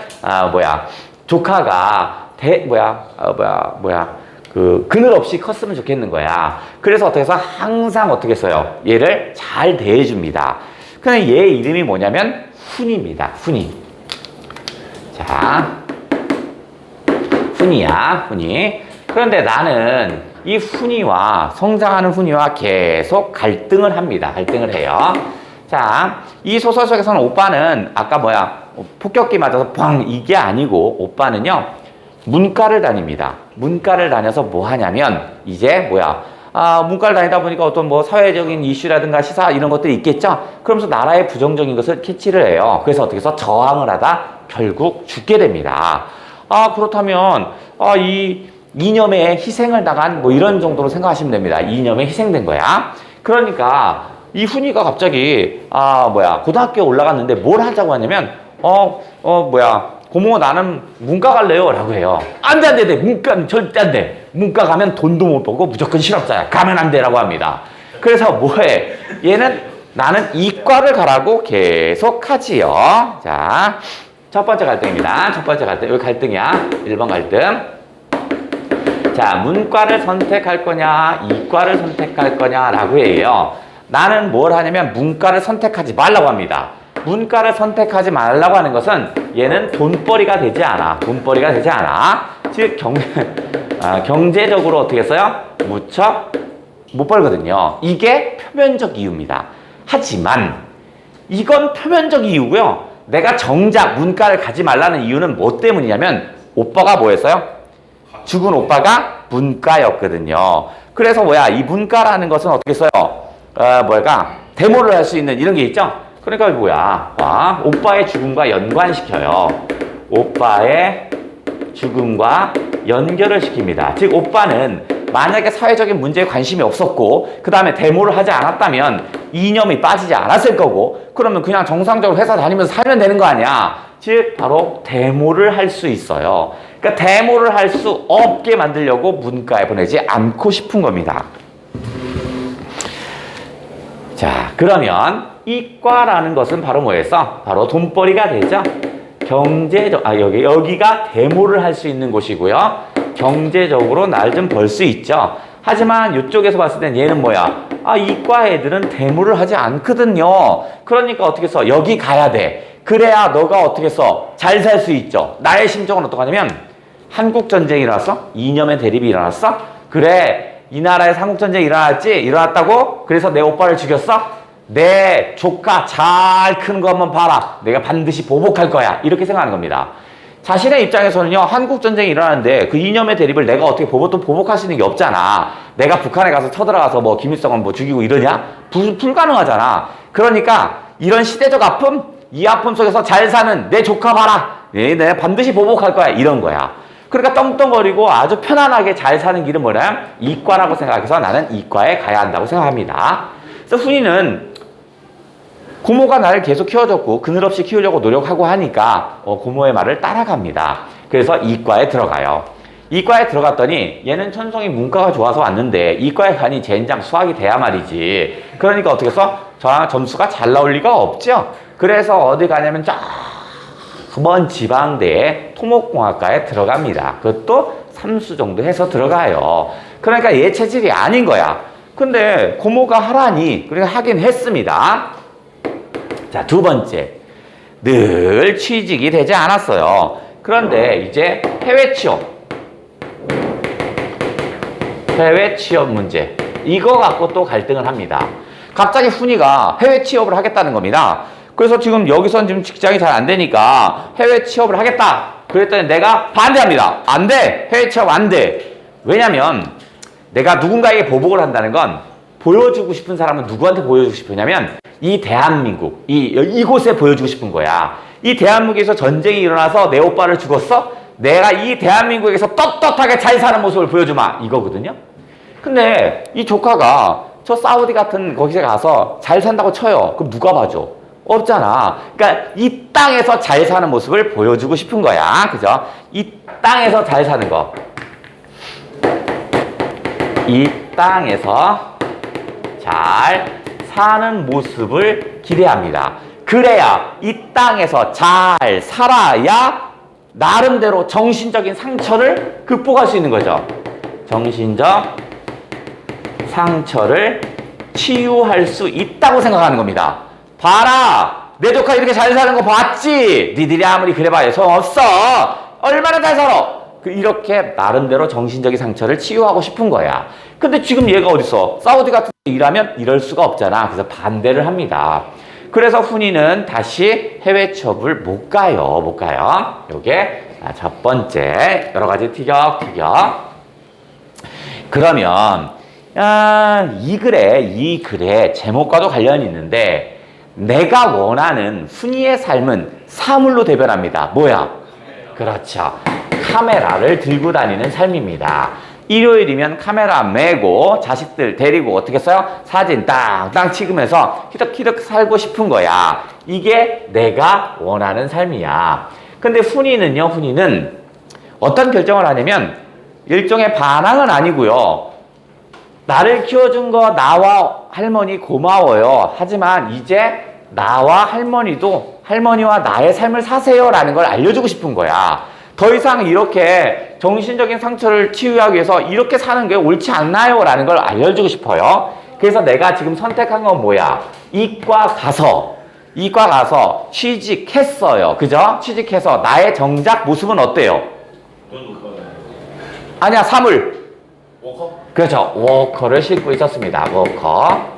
조카가, 그늘 없이 컸으면 좋겠는 거야. 그래서 어떻게 해서 항상 어떻게 써요? 얘를 잘 대해줍니다. 근데 얘 이름이 뭐냐면, 훈이입니다. 훈이. 자, 훈이야, 훈이. 그런데 나는 이 훈이와, 성장하는 훈이와 계속 갈등을 합니다. 갈등을 해요. 자, 이 소설 속에서는 오빠는 아까 폭격기 맞아서 뻥 이게 아니고 오빠는요, 문과를 다닙니다. 문과를 다녀서 뭐 하냐면, 이제 문과를 다니다 보니까 어떤 사회적인 이슈라든가 시사 이런 것들이 있겠죠? 그러면서 나라의 부정적인 것을 캐치를 해요. 그래서 어떻게 해서 저항을 하다 결국 죽게 됩니다. 그렇다면, 이 이념에 희생을 당한 이런 정도로 생각하시면 됩니다. 이념에 희생된 거야. 그러니까 이 훈이가 갑자기 고등학교에 올라갔는데 뭘 하자고 하냐면 고모 나는 문과 갈래요 라고 해요. 안돼 문과 절대 안돼. 문과 가면 돈도 못 벌고 무조건 실업자야. 가면 안돼 라고 합니다. 그래서 뭐해? 얘는 나는 이과를 가라고 계속 하지요. 자, 첫 번째 갈등입니다. 첫 번째 갈등. 여기 갈등이야. 1번 갈등. 자, 문과를 선택할 거냐, 이과를 선택할 거냐라고 해요. 나는 뭘 하냐면 문과를 선택하지 말라고 합니다. 문과를 선택하지 말라고 하는 것은 얘는 돈벌이가 되지 않아. 돈벌이가 되지 않아. 즉, 경제적으로 어떻게 써요? 무척 못 벌거든요. 이게 표면적 이유입니다. 하지만 이건 표면적 이유고요. 내가 정작 문과를 가지 말라는 이유는 뭐 때문이냐면 오빠가 뭐 했어요? 죽은 오빠가 문과였거든요. 그래서 이 문과라는 것은 어떻게 써요? 데모를 할 수 있는 이런 게 있죠? 그러니까 오빠의 죽음과 연관시켜요. 오빠의 죽음과 연결을 시킵니다. 즉, 오빠는 만약에 사회적인 문제에 관심이 없었고, 그 다음에 데모를 하지 않았다면 이념이 빠지지 않았을 거고, 그러면 그냥 정상적으로 회사 다니면서 살면 되는 거 아니야? 즉, 바로 데모를 할 수 있어요. 그러니까 데모를 할 수 없게 만들려고 문과에 보내지 않고 싶은 겁니다. 자, 그러면 이과라는 것은 바로 뭐였어? 바로 돈벌이가 되죠. 여기가 데모를 할 수 있는 곳이고요. 경제적으로 날 좀 벌 수 있죠. 하지만 이쪽에서 봤을 땐 얘는 이과 애들은 데모를 하지 않거든요. 그러니까 어떻게 써? 여기 가야 돼. 그래야 너가 어떻게 써? 잘 살 수 있죠. 나의 심정은 어떡하냐면, 한국전쟁이 일어났어? 이념의 대립이 일어났어? 그래, 이 나라에서 한국전쟁이 일어났지? 일어났다고? 그래서 내 오빠를 죽였어? 내 조카 잘 크는 거 한번 봐라. 내가 반드시 보복할 거야. 이렇게 생각하는 겁니다. 자신의 입장에서는요, 한국전쟁이 일어나는데 그 이념의 대립을 내가 어떻게 보복할 수 있는 게 없잖아. 내가 북한에 가서 쳐들어가서 김일성을 죽이고 이러냐? 불가능하잖아. 그러니까 이런 시대적 아픔, 이 아픔 속에서 잘 사는 내 조카 봐라. 내가 반드시 보복할 거야. 이런 거야. 그러니까 떵떵거리고 아주 편안하게 잘 사는 길은 뭐냐면 이과라고 생각해서 나는 이과에 가야 한다고 생각합니다. 그래서 훈이는 고모가 나를 계속 키워줬고 그늘 없이 키우려고 노력하고 하니까 고모의 말을 따라갑니다. 그래서 이과에 들어가요. 이과에 들어갔더니 얘는 천성이 문과가 좋아서 왔는데 이과에 가니 젠장 수학이 돼야 말이지. 그러니까 어떻게 해서 점수가 잘 나올 리가 없죠. 그래서 어디 가냐면 먼 지방대에 토목공학과에 들어갑니다. 그것도 3수 정도 해서 들어가요. 그러니까 얘 체질이 아닌 거야. 근데 고모가 하라니 그러니까 하긴 했습니다. 자, 두 번째, 늘 취직이 되지 않았어요. 그런데 이제 해외 취업 문제, 이거 갖고 또 갈등을 합니다. 갑자기 훈이가 해외 취업을 하겠다는 겁니다. 그래서 지금 여기선 지금 직장이 잘 안 되니까 해외 취업을 하겠다. 그랬더니 내가 반대합니다. 안 돼. 해외 취업 안 돼. 왜냐면 내가 누군가에게 보복을 한다는 건 보여주고 싶은 사람은 누구한테 보여주고 싶으냐면 이 대한민국, 이곳에 보여주고 싶은 거야. 이 대한민국에서 전쟁이 일어나서 내 오빠를 죽었어? 내가 이 대한민국에서 떳떳하게 잘 사는 모습을 보여주마. 이거거든요. 근데 이 조카가 저 사우디 같은 거기에 가서 잘 산다고 쳐요. 그럼 누가 봐줘? 없잖아. 그러니까 이 땅에서 잘 사는 모습을 보여주고 싶은 거야. 그죠? 이 땅에서 잘 사는 거. 이 땅에서 잘 사는 모습을 기대합니다. 그래야 이 땅에서 잘 살아야 나름대로 정신적인 상처를 극복할 수 있는 거죠. 정신적 상처를 치유할 수 있다고 생각하는 겁니다. 봐라! 내 조카 이렇게 잘 사는 거 봤지? 니들이 아무리 그래봐야 소용없어! 얼마나 잘 살아! 이렇게 나름대로 정신적인 상처를 치유하고 싶은 거야. 근데 지금 얘가 어딨어? 사우디 같은 데 일하면 이럴 수가 없잖아. 그래서 반대를 합니다. 그래서 훈이는 다시 해외 취업을 못 가요. 못 가요. 요게 첫 번째 여러 가지 티격태격. 그러면 이 글의 제목과도 관련이 있는데 내가 원하는 훈이의 삶은 사물로 대변합니다. 뭐야? 그렇죠. 카메라를 들고 다니는 삶입니다. 일요일이면 카메라 메고 자식들 데리고 어떻게 써요? 사진 땅땅 찍으면서 희덕희덕 살고 싶은 거야. 이게 내가 원하는 삶이야. 근데 훈이는 어떤 결정을 하냐면 일종의 반항은 아니고요. 나를 키워준 거 나와 할머니 고마워요. 하지만 이제 나와 할머니와 나의 삶을 사세요라는 걸 알려주고 싶은 거야. 더 이상 이렇게 정신적인 상처를 치유하기 위해서 이렇게 사는 게 옳지 않나요? 라는 걸 알려주고 싶어요. 그래서 내가 지금 선택한 건 뭐야? 이과 가서 취직했어요. 그죠? 취직해서 나의 정작 모습은 어때요? 아니야, 사물. 워커? 그렇죠. 워커를 싣고 있었습니다. 워커.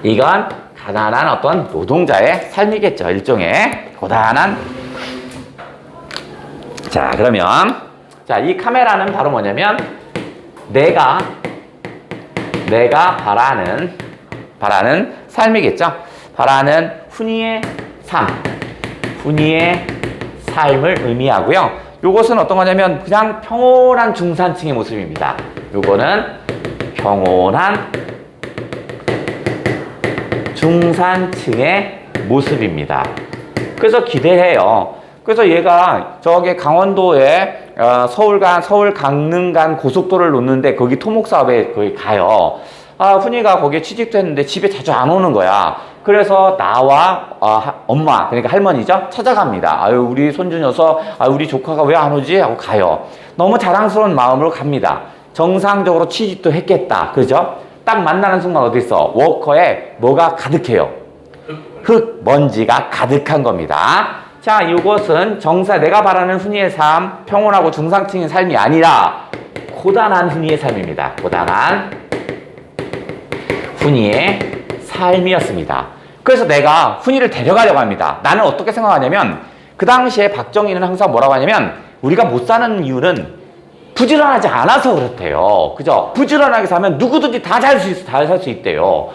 이건 가난한 어떤 노동자의 삶이겠죠. 일종의 고단한. 자, 그러면 이 카메라는 바로 뭐냐면 내가 바라는 삶이겠죠. 바라는 훈이의 삶을 의미하고요. 요것은 어떤 거냐면 그냥 평온한 중산층의 모습입니다. 요거는 평온한 중산층의 모습입니다. 그래서 기대해요. 그래서 얘가 저기 강원도에 서울 강릉 간 고속도로를 놓는데 거기 토목 사업에 거기 가요. 훈이가 거기에 취직도 했는데 집에 자주 안 오는 거야. 그래서 나와 엄마, 그러니까 할머니죠, 찾아갑니다. 아유, 우리 손주 녀석, 우리 조카가 왜 안 오지? 하고 가요. 너무 자랑스러운 마음으로 갑니다. 정상적으로 취직도 했겠다. 그죠? 딱 만나는 순간 어디 있어? 워커에 뭐가 가득해요? 흙, 먼지가 가득한 겁니다. 자, 이것은 내가 바라는 훈이의 삶, 평온하고 중상층의 삶이 아니라 고단한 훈이의 삶입니다. 고단한 훈이의 삶이었습니다. 그래서 내가 훈이를 데려가려고 합니다. 나는 어떻게 생각하냐면 그 당시에 박정희는 항상 뭐라고 하냐면 우리가 못 사는 이유는 부지런하지 않아서 그렇대요. 그죠? 부지런하게 사면 누구든지 다 잘 살 수 있대요.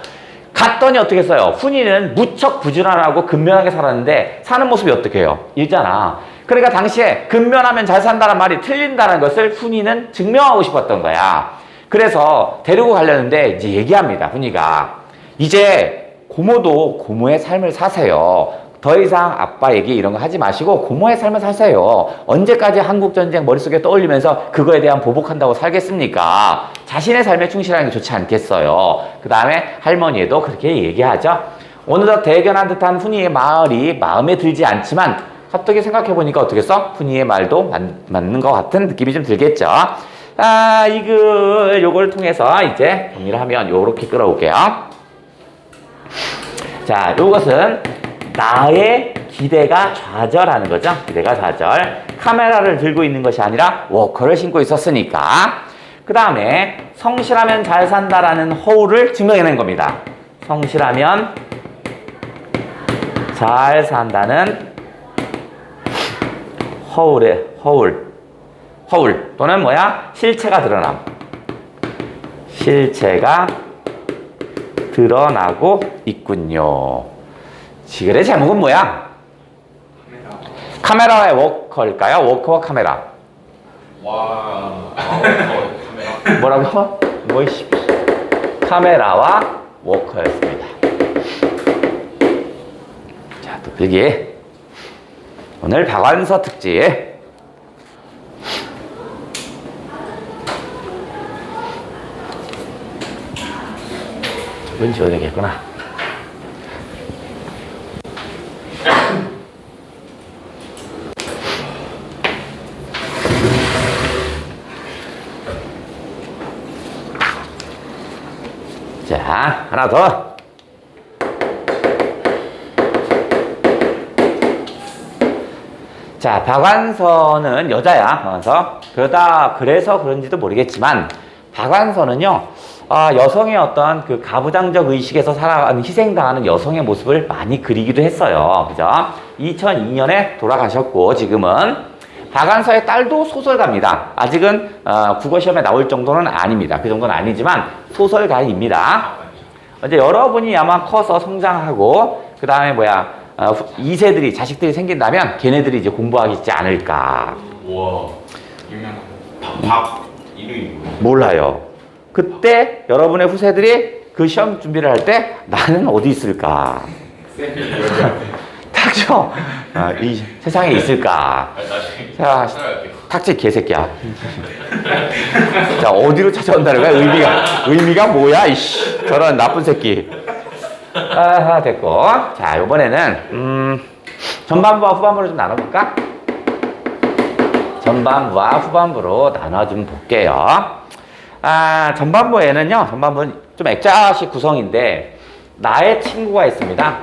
갔더니 어떻게 했어요? 훈이는 무척 부지런하고 근면하게 살았는데 사는 모습이 어떻게 해요? 이잖아. 그러니까 당시에 근면하면 잘 산다는 말이 틀린다는 것을 훈이는 증명하고 싶었던 거야. 그래서 데리고 가려는데 이제 얘기합니다. 훈이가 이제 고모도 고모의 삶을 사세요. 더 이상 아빠 얘기 이런 거 하지 마시고 고모의 삶을 사세요. 언제까지 한국전쟁 머릿속에 떠올리면서 그거에 대한 보복한다고 살겠습니까? 자신의 삶에 충실하는 게 좋지 않겠어요. 그 다음에 할머니에도 그렇게 얘기하죠. 어느덧 대견한 듯한 훈이의 말이 마음에 들지 않지만 갑자기 생각해보니까 어떻게 써? 훈이의 말도 맞는 것 같은 느낌이 좀 들겠죠. 요걸 통해서 이제 정리를 하면 요렇게 끌어올게요. 자, 요것은 나의 기대가 좌절하는 거죠. 기대가 좌절. 카메라를 들고 있는 것이 아니라 워커를 신고 있었으니까. 그 다음에 성실하면 잘 산다라는 허울을 증명해낸 겁니다. 성실하면 잘 산다는 허울 또는 뭐야? 실체가 드러남. 실체가 드러나고 있군요. 지글의 제목은 뭐야? 카메라와의 워커일까요? 워커와 카메라. 카메라. 뭐라고? 보이십시오. 카메라와 워커였습니다. 자, 또 여기 오늘 박완서 특집. 문 지워야겠구나. 자, 하나 더. 자, 박완서는 여자야, 박완서. 그래서 그런지도 모르겠지만, 박완서는요, 여성의 어떤 그 가부장적 의식에서 살아가는 희생당하는 여성의 모습을 많이 그리기도 했어요. 그죠? 2002년에 돌아가셨고, 지금은 박완서의 딸도 소설가입니다. 아직은 국어시험에 나올 정도는 아닙니다. 그 정도는 아니지만 소설가입니다. 이제 여러분이 아마 커서 성장하고 그 다음에 2세들이 자식들이 생긴다면 걔네들이 이제 공부하겠지 않을까. 우와, 유명한 박 이름이 뭐예요? 몰라요. 그때 여러분의 후세들이 그 시험 준비를 할 때 나는 어디 있을까? 탁죠? 이 세상에 있을까? 자, 탁지 개새끼야. 자, 어디로 찾아온다는 거야? 의미가 뭐야? 이씨, 저런 나쁜 새끼. 됐고. 자, 이번에는 전반부와 후반부를 좀 나눠볼까? 전반부와 후반부로 나눠 좀 볼게요. 전반부는 좀 액자식 구성인데, 나의 친구가 있습니다.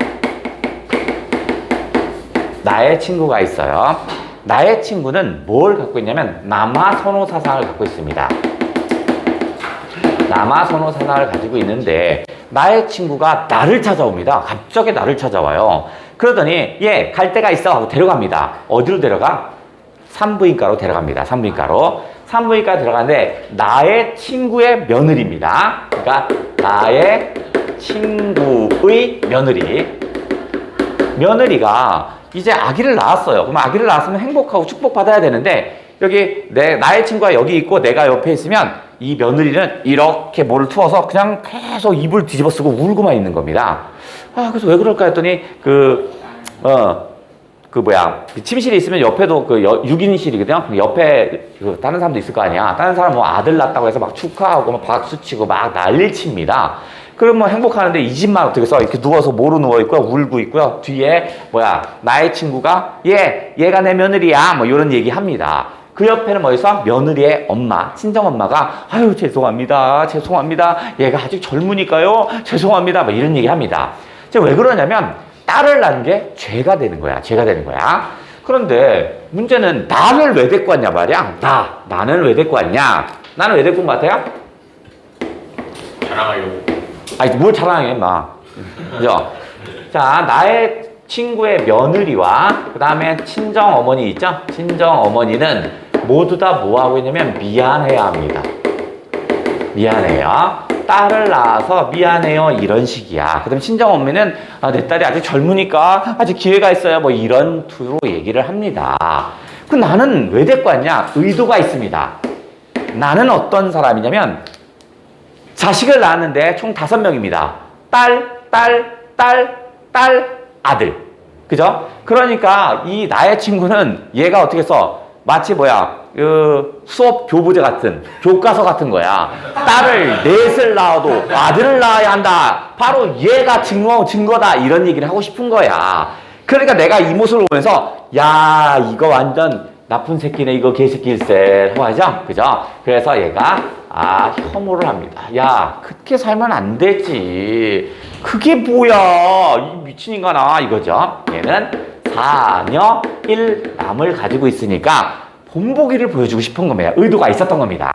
나의 친구가 있어요. 나의 친구는 뭘 갖고 있냐면, 남아선호 사상을 갖고 있습니다. 남아선호 사상을 가지고 있는데, 나의 친구가 나를 찾아옵니다. 갑자기 나를 찾아와요. 그러더니, 갈 데가 있어 하고 데려갑니다. 어디로 데려가? 산부인과로 데려갑니다. 산부인과 들어가는데 나의 친구의 며느리입니다. 그러니까 나의 친구의 며느리가 이제 아기를 낳았어요. 그럼 아기를 낳았으면 행복하고 축복받아야 되는데 여기 나의 친구가 여기 있고 내가 옆에 있으면 이 며느리는 이렇게 뭐를 투어서 그냥 계속 입을 뒤집어 쓰고 울고만 있는 겁니다. 그래서 왜 그럴까 했더니 침실이 있으면 옆에도 6인실이거든요. 옆에 다른 사람도 있을 거 아니야. 다른 사람 아들 낳았다고 해서 막 축하하고 막 박수치고 막 난리 칩니다. 그럼 행복하는데 이 집만 어떻게 써? 이렇게 누워서 모로 누워있고요. 울고 있고요. 뒤에 나의 친구가 얘가 내 며느리야. 이런 얘기 합니다. 그 옆에는 며느리의 엄마, 친정엄마가 아유 죄송합니다. 얘가 아직 젊으니까요. 죄송합니다. 이런 얘기 합니다. 왜 그러냐면 딸을 낳은 게 죄가 되는 거야. 그런데 문제는 나를 왜 데리고 왔냐 말이야. 나는 왜 데리고 왔냐? 나는 왜 데리고 온 것 같아요? 자랑하려고. 뭘 자랑해, 임마. 그죠? 자, 나의 친구의 며느리와 그 다음에 친정 어머니 있죠? 친정 어머니는 모두 다 뭐 하고 있냐면 미안해야 합니다. 미안해요. 딸을 낳아서 미안해요. 이런 식이야. 그 다음에 친정 어머니는 내 딸이 아직 젊으니까 아직 기회가 있어요. 이런 투로 얘기를 합니다. 나는 왜 데리고 왔냐? 의도가 있습니다. 나는 어떤 사람이냐면 자식을 낳았는데 총 5명입니다. 딸, 아들. 그죠? 그러니까 이 나의 친구는 얘가 어떻게 써? 마치 수업 교부제 같은, 교과서 같은 거야. 딸을 넷을 낳아도 아들을 낳아야 한다. 바로 얘가 증거다. 이런 얘기를 하고 싶은 거야. 그러니까 내가 이 모습을 보면서, 이거 완전 나쁜 새끼네. 이거 개새끼일세. 하고 하죠? 그죠? 그래서 얘가, 혐오를 합니다. 그렇게 살면 안 되지. 그게 뭐야. 이 미친 인간아. 이거죠? 얘는 4녀 1남을 가지고 있으니까 본보기를 보여주고 싶은 겁니다. 의도가 있었던 겁니다.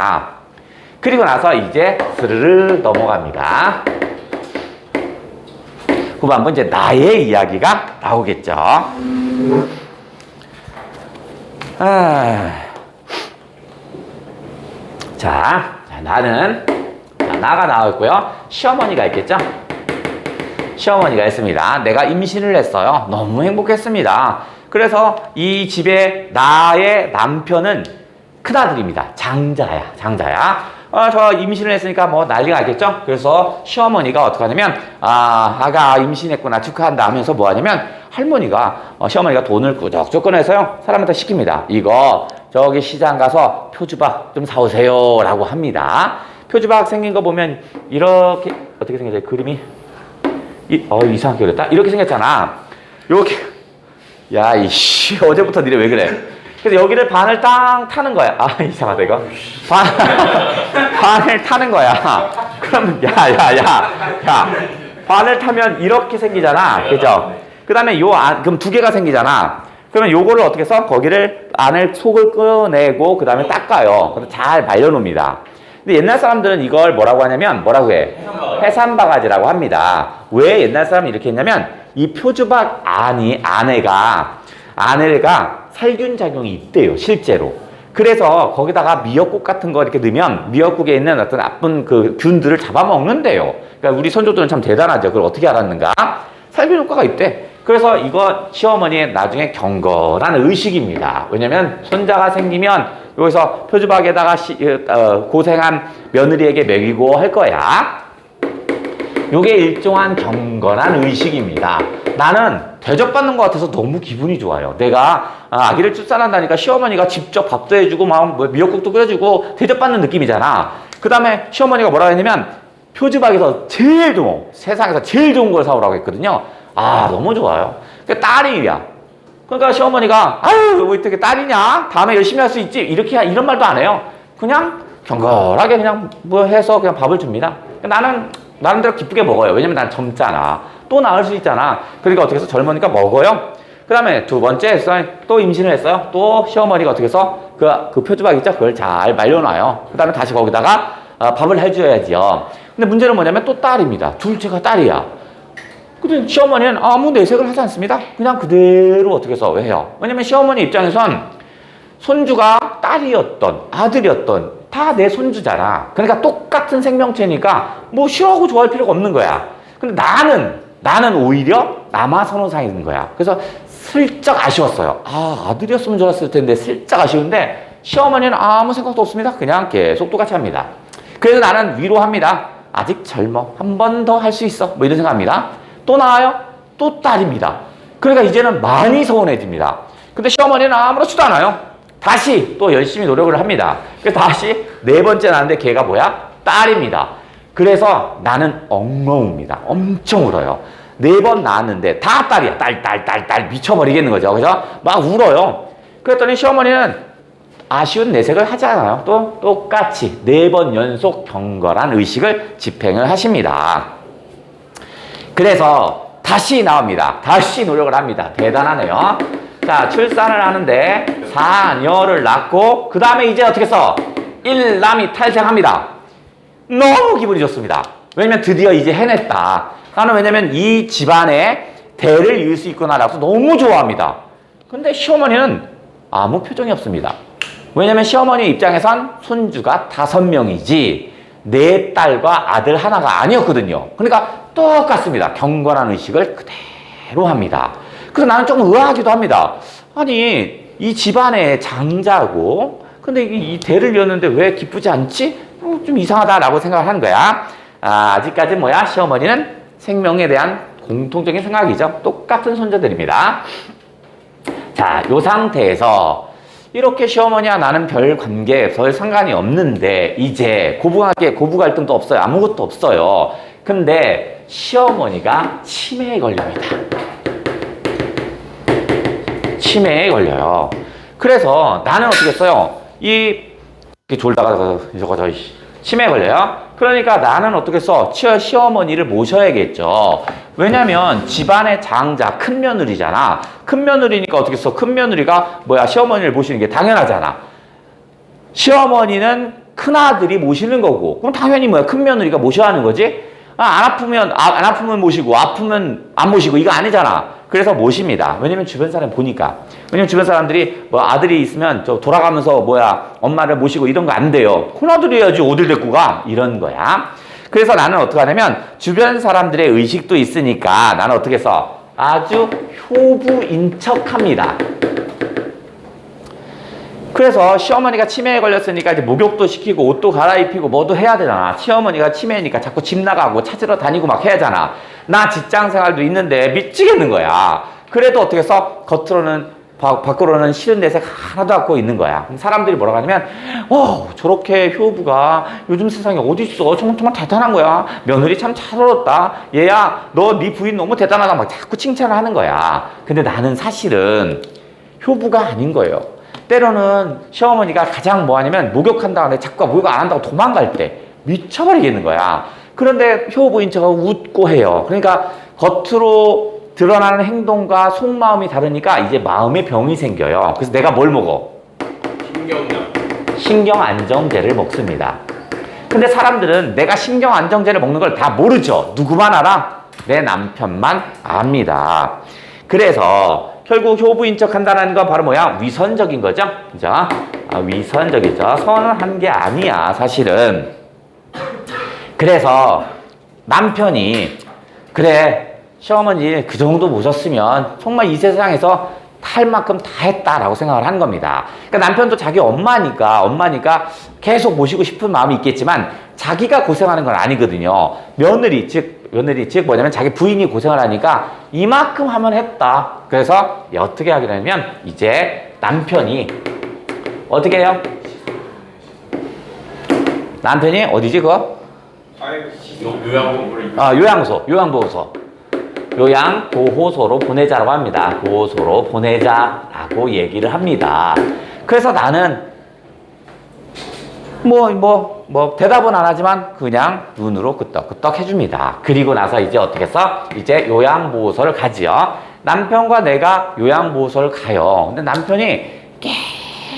그리고 나서 이제 스르르 넘어갑니다. 후반부 이제 나의 이야기가 나오겠죠. 나가 나왔고요. 시어머니가 있겠죠. 시어머니가 있습니다. 내가 임신을 했어요. 너무 행복했습니다. 그래서 이 집에 나의 남편은 큰아들입니다. 장자야. 저 임신을 했으니까 뭐 난리가 나겠죠? 그래서 시어머니가 어떻게 하냐면, 아가 임신했구나, 축하한다 하면서 뭐 하냐면, 할머니가, 시어머니가 돈을 꾸적꾸적 꺼내서요, 사람한테 시킵니다. 이거, 저기 시장 가서 표주박 좀 사오세요. 라고 합니다. 표주박 생긴 거 보면, 이렇게, 어떻게 생겼어요? 그림이? 이상하게 그렸다? 이렇게 생겼잖아. 요렇게. 야, 이씨, 어제부터 니네 왜 그래? 그래서 여기를 반을 땅 타는 거야. 이상하다, 이거. 반을 타는 거야. 그러면, 야. 반을 타면 이렇게 생기잖아. 그죠? 그 다음에 그럼 두 개가 생기잖아. 그러면 요거를 어떻게 해서 거기를 안을 속을 꺼내고, 그 다음에 닦아요. 그래서 잘 말려놓습니다. 근데 옛날 사람들은 이걸 뭐라고 하냐면, 뭐라고 해? 해산바가지라고 합니다. 왜 옛날 사람이 이렇게 했냐면, 이 표주박 아내가 살균 작용이 있대요, 실제로. 그래서 거기다가 미역국 같은 거 이렇게 넣으면 미역국에 있는 어떤 나쁜 그 균들을 잡아먹는데요. 그러니까 우리 선조들은 참 대단하죠. 그걸 어떻게 알았는가? 살균 효과가 있대. 그래서 이거 시어머니의 나중에 경건한 의식입니다. 왜냐면 손자가 생기면 여기서 표주박에다가 고생한 며느리에게 먹이고 할 거야. 요게 일종한 경건한 의식입니다. 나는 대접받는 것 같아서 너무 기분이 좋아요. 내가 아기를 출산한다니까 시어머니가 직접 밥도 해주고 막 미역국도 끓여주고 대접받는 느낌이잖아. 그 다음에 시어머니가 뭐라고 했냐면 표주박에서 세상에서 제일 좋은 걸 사오라고 했거든요. 너무 좋아요. 딸이야. 그러니까 시어머니가 뭐 어떻게 딸이냐? 다음에 열심히 할 수 있지? 이런 말도 안 해요. 그냥 경건하게 그냥 뭐 해서 그냥 밥을 줍니다. 나는 나름대로 기쁘게 먹어요. 왜냐면 난 젊잖아. 또 낳을 수 있잖아. 그러니까 어떻게 해서 젊으니까 먹어요. 그 다음에 두 번째 했어요. 또 임신을 했어요. 또 시어머니가 어떻게 해서 그 표주박 있죠? 그걸 잘 말려놔요. 그 다음에 다시 거기다가 밥을 해줘야지요. 근데 문제는 뭐냐면 또 딸입니다. 둘째가 딸이야. 근데 시어머니는 아무 내색을 하지 않습니다. 그냥 그대로 어떻게 해서 해요. 왜냐면 시어머니 입장에선 손주가 딸이었던 아들이었던 다 내 손주잖아. 그러니까 똑같은 생명체니까 뭐 싫어하고 좋아할 필요가 없는 거야. 근데 나는 오히려 남아선호사인 거야. 그래서 슬쩍 아쉬웠어요. 아들이었으면 좋았을 텐데 슬쩍 아쉬운데 시어머니는 아무 생각도 없습니다. 그냥 계속 똑같이 합니다. 그래서 나는 위로합니다. 아직 젊어. 한 번 더 할 수 있어. 뭐 이런 생각합니다. 또 나와요. 또 딸입니다. 그러니까 이제는 많이 서운해집니다. 근데 시어머니는 아무렇지도 않아요. 다시 또 열심히 노력을 합니다. 그래서 다시 네 번째 낳았는데 걔가 뭐야? 딸입니다. 그래서 나는 엉엉웁니다. 엄청 울어요. 네 번 낳았는데 다 딸이야. 딸 미쳐버리겠는 거죠. 그래서 막 울어요. 그랬더니 시어머니는 아쉬운 내색을 하지 않아요. 또 똑같이 네 번 연속 경건한 의식을 집행을 하십니다. 그래서 다시 나옵니다. 다시 노력을 합니다. 대단하네요. 자, 출산을 하는데 4녀를 낳고 그 다음에 이제 어떻게 해서 1남이 탈생합니다. 너무 기분이 좋습니다. 왜냐면 드디어 이제 해냈다. 나는 왜냐면 이 집안에 대를 이을 수 있구나라고 너무 좋아합니다. 근데 시어머니는 아무 표정이 없습니다. 왜냐면 시어머니 입장에선 손주가 5명이지 내 딸과 아들 하나가 아니었거든요. 그러니까 똑같습니다. 경건한 의식을 그대로 합니다. 그래서 나는 조금 의아하기도 합니다. 아니 이 집안의 장자고 근데 이 대를 이었는데 왜 기쁘지 않지? 좀 이상하다라고 생각을 하는 거야. 아직까지 시어머니는 생명에 대한 공통적인 생각이죠. 똑같은 손자들입니다. 자, 요 상태에서 이렇게 시어머니와 나는 별 관계, 별 상관이 없는데 이제 고부 갈등도 없어요. 아무것도 없어요. 근데 시어머니가 치매에 걸립니다. 치매에 걸려요. 그래서 나는 어떻게 했어요? 이렇게 졸다가 저거 치매에 걸려요. 그러니까 나는 어떻게 했어? 시어머니를 모셔야겠죠. 왜냐면 집안의 장자, 큰 며느리잖아. 큰 며느리니까 어떻게 했어? 큰 며느리가 시어머니를 모시는 게 당연하잖아. 시어머니는 큰아들이 모시는 거고 그럼 당연히 큰 며느리가 모셔야 하는 거지? 안 아프면 모시고 아프면 안 모시고 이거 아니잖아. 그래서 모십니다. 왜냐면 주변 사람 보니까. 왜냐면 주변 사람들이 아들이 있으면 돌아가면서 엄마를 모시고 이런 거 안 돼요. 큰아들이 해야지 어딜 데리고 가? 이런 거야. 그래서 나는 어떻게 하냐면 주변 사람들의 의식도 있으니까 나는 어떻게 해서 아주 효부인 척합니다. 그래서 시어머니가 치매에 걸렸으니까 이제 목욕도 시키고 옷도 갈아입히고 뭐도 해야 되잖아. 시어머니가 치매니까 자꾸 집 나가고 찾으러 다니고 막 해야 하잖아. 나 직장 생활도 있는데 미치겠는 거야. 그래도 어떻게 해서 겉으로는 밖으로는 싫은 내색 하나도 갖고 있는 거야. 사람들이 뭐라고 하냐면 저렇게 효부가 요즘 세상에 어딨어. 정말 대단한 거야. 며느리 참 잘 얻었다. 얘야 너 네 부인 너무 대단하다. 막 자꾸 칭찬을 하는 거야. 근데 나는 사실은 효부가 아닌 거예요. 때로는 시어머니가 가장 뭐 하냐면 목욕한다고 하는데 자꾸 목욕 안 한다고 도망갈 때 미쳐버리겠는 거야. 그런데 효부인 척하고 웃고 해요. 그러니까 겉으로 드러나는 행동과 속마음이 다르니까 이제 마음의 병이 생겨요. 그래서 내가 뭘 먹어? 신경안정제를 먹습니다. 근데 사람들은 내가 신경안정제를 먹는 걸 다 모르죠. 누구만 알아? 내 남편만 압니다. 그래서 결국 효부인 척 한다는 건 바로 뭐야? 위선적인 거죠. 그죠? 위선적이죠. 선한 게 아니야, 사실은. 그래서 남편이 그래 시어머니 그 정도 모셨으면 정말 이 세상에서 다 할 만큼 다 했다라고 생각을 하는 겁니다. 그러니까 남편도 자기 엄마니까 계속 모시고 싶은 마음이 있겠지만 자기가 고생하는 건 아니거든요. 며느리 즉 뭐냐면 자기 부인이 고생을 하니까 이만큼 하면 했다. 그래서 어떻게 하게 되냐면 이제 남편이 어떻게 해요? 남편이 어디지 그거? 요양보호소로 보내자라고 합니다. 보호소로 보내자라고 얘기를 합니다. 그래서 나는 대답은 안 하지만 그냥 눈으로 끄떡끄떡 해줍니다. 그리고 나서 이제 어떻게 해서 이제 요양보호소를 가지요. 남편과 내가 요양보호소를 가요. 근데 남편이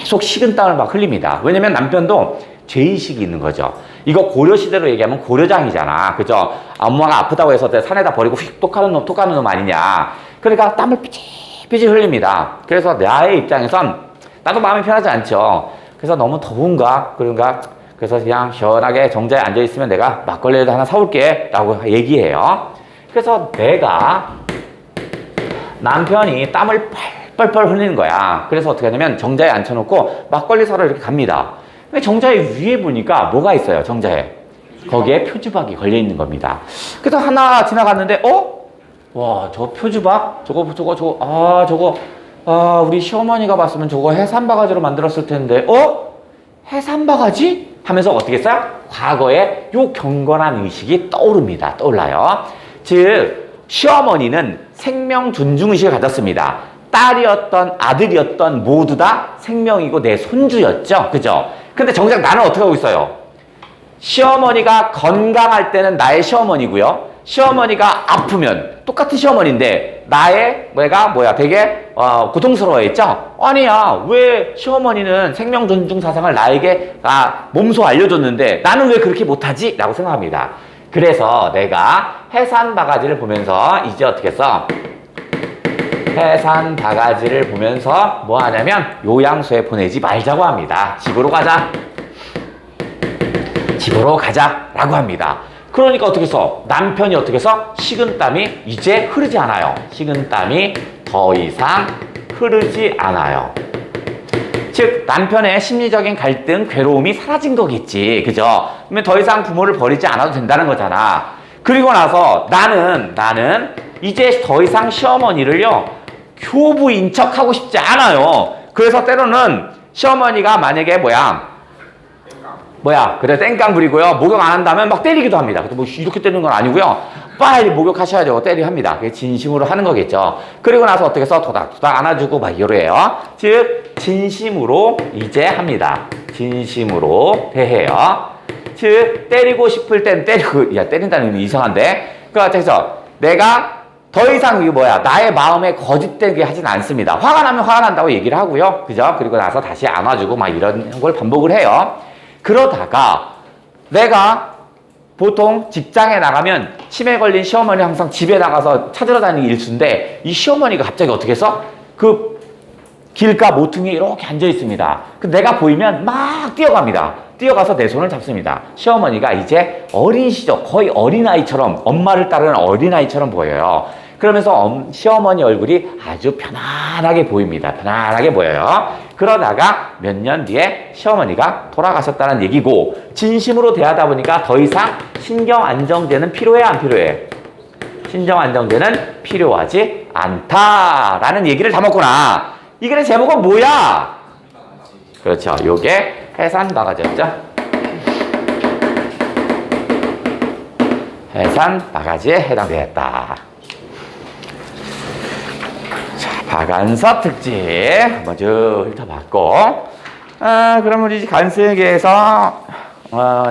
계속 식은땀을 막 흘립니다. 왜냐면 남편도 죄의식이 있는 거죠. 이거 고려시대로 얘기하면 고려장이잖아. 그죠? 엄마가 아프다고 해서 산에다 버리고 휙 똑하는 놈 아니냐. 그러니까 땀을 삐질삐질 흘립니다. 그래서 나의 입장에선 나도 마음이 편하지 않죠. 그래서 너무 더운가? 그래서 그냥 시원하게 정자에 앉아있으면 내가 막걸리를 하나 사올게 라고 얘기해요. 그래서 내가 남편이 땀을 펄펄 흘리는 거야. 그래서 어떻게 하냐면 정자에 앉혀놓고 막걸리 사러 이렇게 갑니다. 근데 정자에 위에 보니까 뭐가 있어요, 정자에. 거기에 표주박이 걸려있는 겁니다. 그래서 하나 지나갔는데, 와, 저 표주박? 우리 시어머니가 봤으면 저거 해산바가지로 만들었을 텐데, 해산바가지? 하면서 어떻게 했어요? 과거에 요 경건한 의식이 떠올라요. 즉, 시어머니는 생명 존중 의식을 가졌습니다. 딸이었던 아들이었던 모두 다 생명이고 내 손주였죠. 그죠? 근데 정작 나는 어떻게 하고 있어요? 시어머니가 건강할 때는 나의 시어머니고요. 시어머니가 아프면 똑같은 시어머니인데 내가 되게 고통스러워했죠? 아니야. 왜 시어머니는 생명 존중 사상을 나에게 몸소 알려줬는데 나는 왜 그렇게 못하지? 라고 생각합니다. 그래서 내가 해산 바가지를 보면서 이제 어떻게 했어? 해산 바가지를 보면서 뭐 하냐면 요양소에 보내지 말자고 합니다. 집으로 가자라고 합니다. 그러니까 어떻게 해서 남편이 어떻게 해서 식은땀이 이제 흐르지 않아요. 식은땀이 더 이상 흐르지 않아요. 즉 남편의 심리적인 갈등, 괴로움이 사라진 거겠지. 그죠? 그러면 더 이상 부모를 버리지 않아도 된다는 거잖아. 그리고 나서 나는 이제 더 이상 시어머니를요 효부인 척하고 싶지 않아요. 그래서 때로는 시어머니가 만약에 그래 땡깡 부리고요 목욕 안 한다면 막 때리기도 합니다. 뭐 이렇게 때리는 건 아니고요. 빨리 목욕하셔야죠. 합니다. 그게 진심으로 하는 거겠죠. 그리고 나서 어떻게 해서 토닥토닥 안아주고 막 이래요. 즉 진심으로 이제 합니다. 진심으로 대해요. 즉 때리고 싶을 땐 때리고, 때린다는 게 이상한데. 그래서 내가 더 이상 나의 마음에 거짓되게 하진 않습니다. 화가 나면 화가 난다고 얘기를 하고요. 그죠? 그리고 나서 다시 안아주고 막 이런 걸 반복을 해요. 그러다가 내가 보통 직장에 나가면 치매 걸린 시어머니 항상 집에 나가서 찾으러 다니는 일수인데 이 시어머니가 갑자기 어떻게 해서 그 길가 모퉁이에 이렇게 앉아 있습니다. 내가 보이면 막 뛰어갑니다. 뛰어가서 내 손을 잡습니다. 시어머니가 이제 어린 시절, 거의 어린아이처럼, 엄마를 따르는 어린아이처럼 보여요. 그러면서 시어머니 얼굴이 아주 편안하게 보입니다. 편안하게 보여요. 그러다가 몇 년 뒤에 시어머니가 돌아가셨다는 얘기고 진심으로 대하다 보니까 더 이상 신경 안정제는 필요해 안 필요해? 신경 안정제는 필요하지 않다라는 얘기를 담았구나. 이 글의 제목은 뭐야? 그렇죠. 요게 해산바가지였죠. 해산바가지에 해당되었다. 자, 박안서 특집 한번 쭉 훑어봤고, 그러면 우리 간수에게서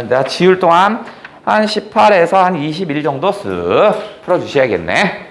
내가 지울 동안 한 18에서 한 21 정도 쓱 풀어주셔야겠네.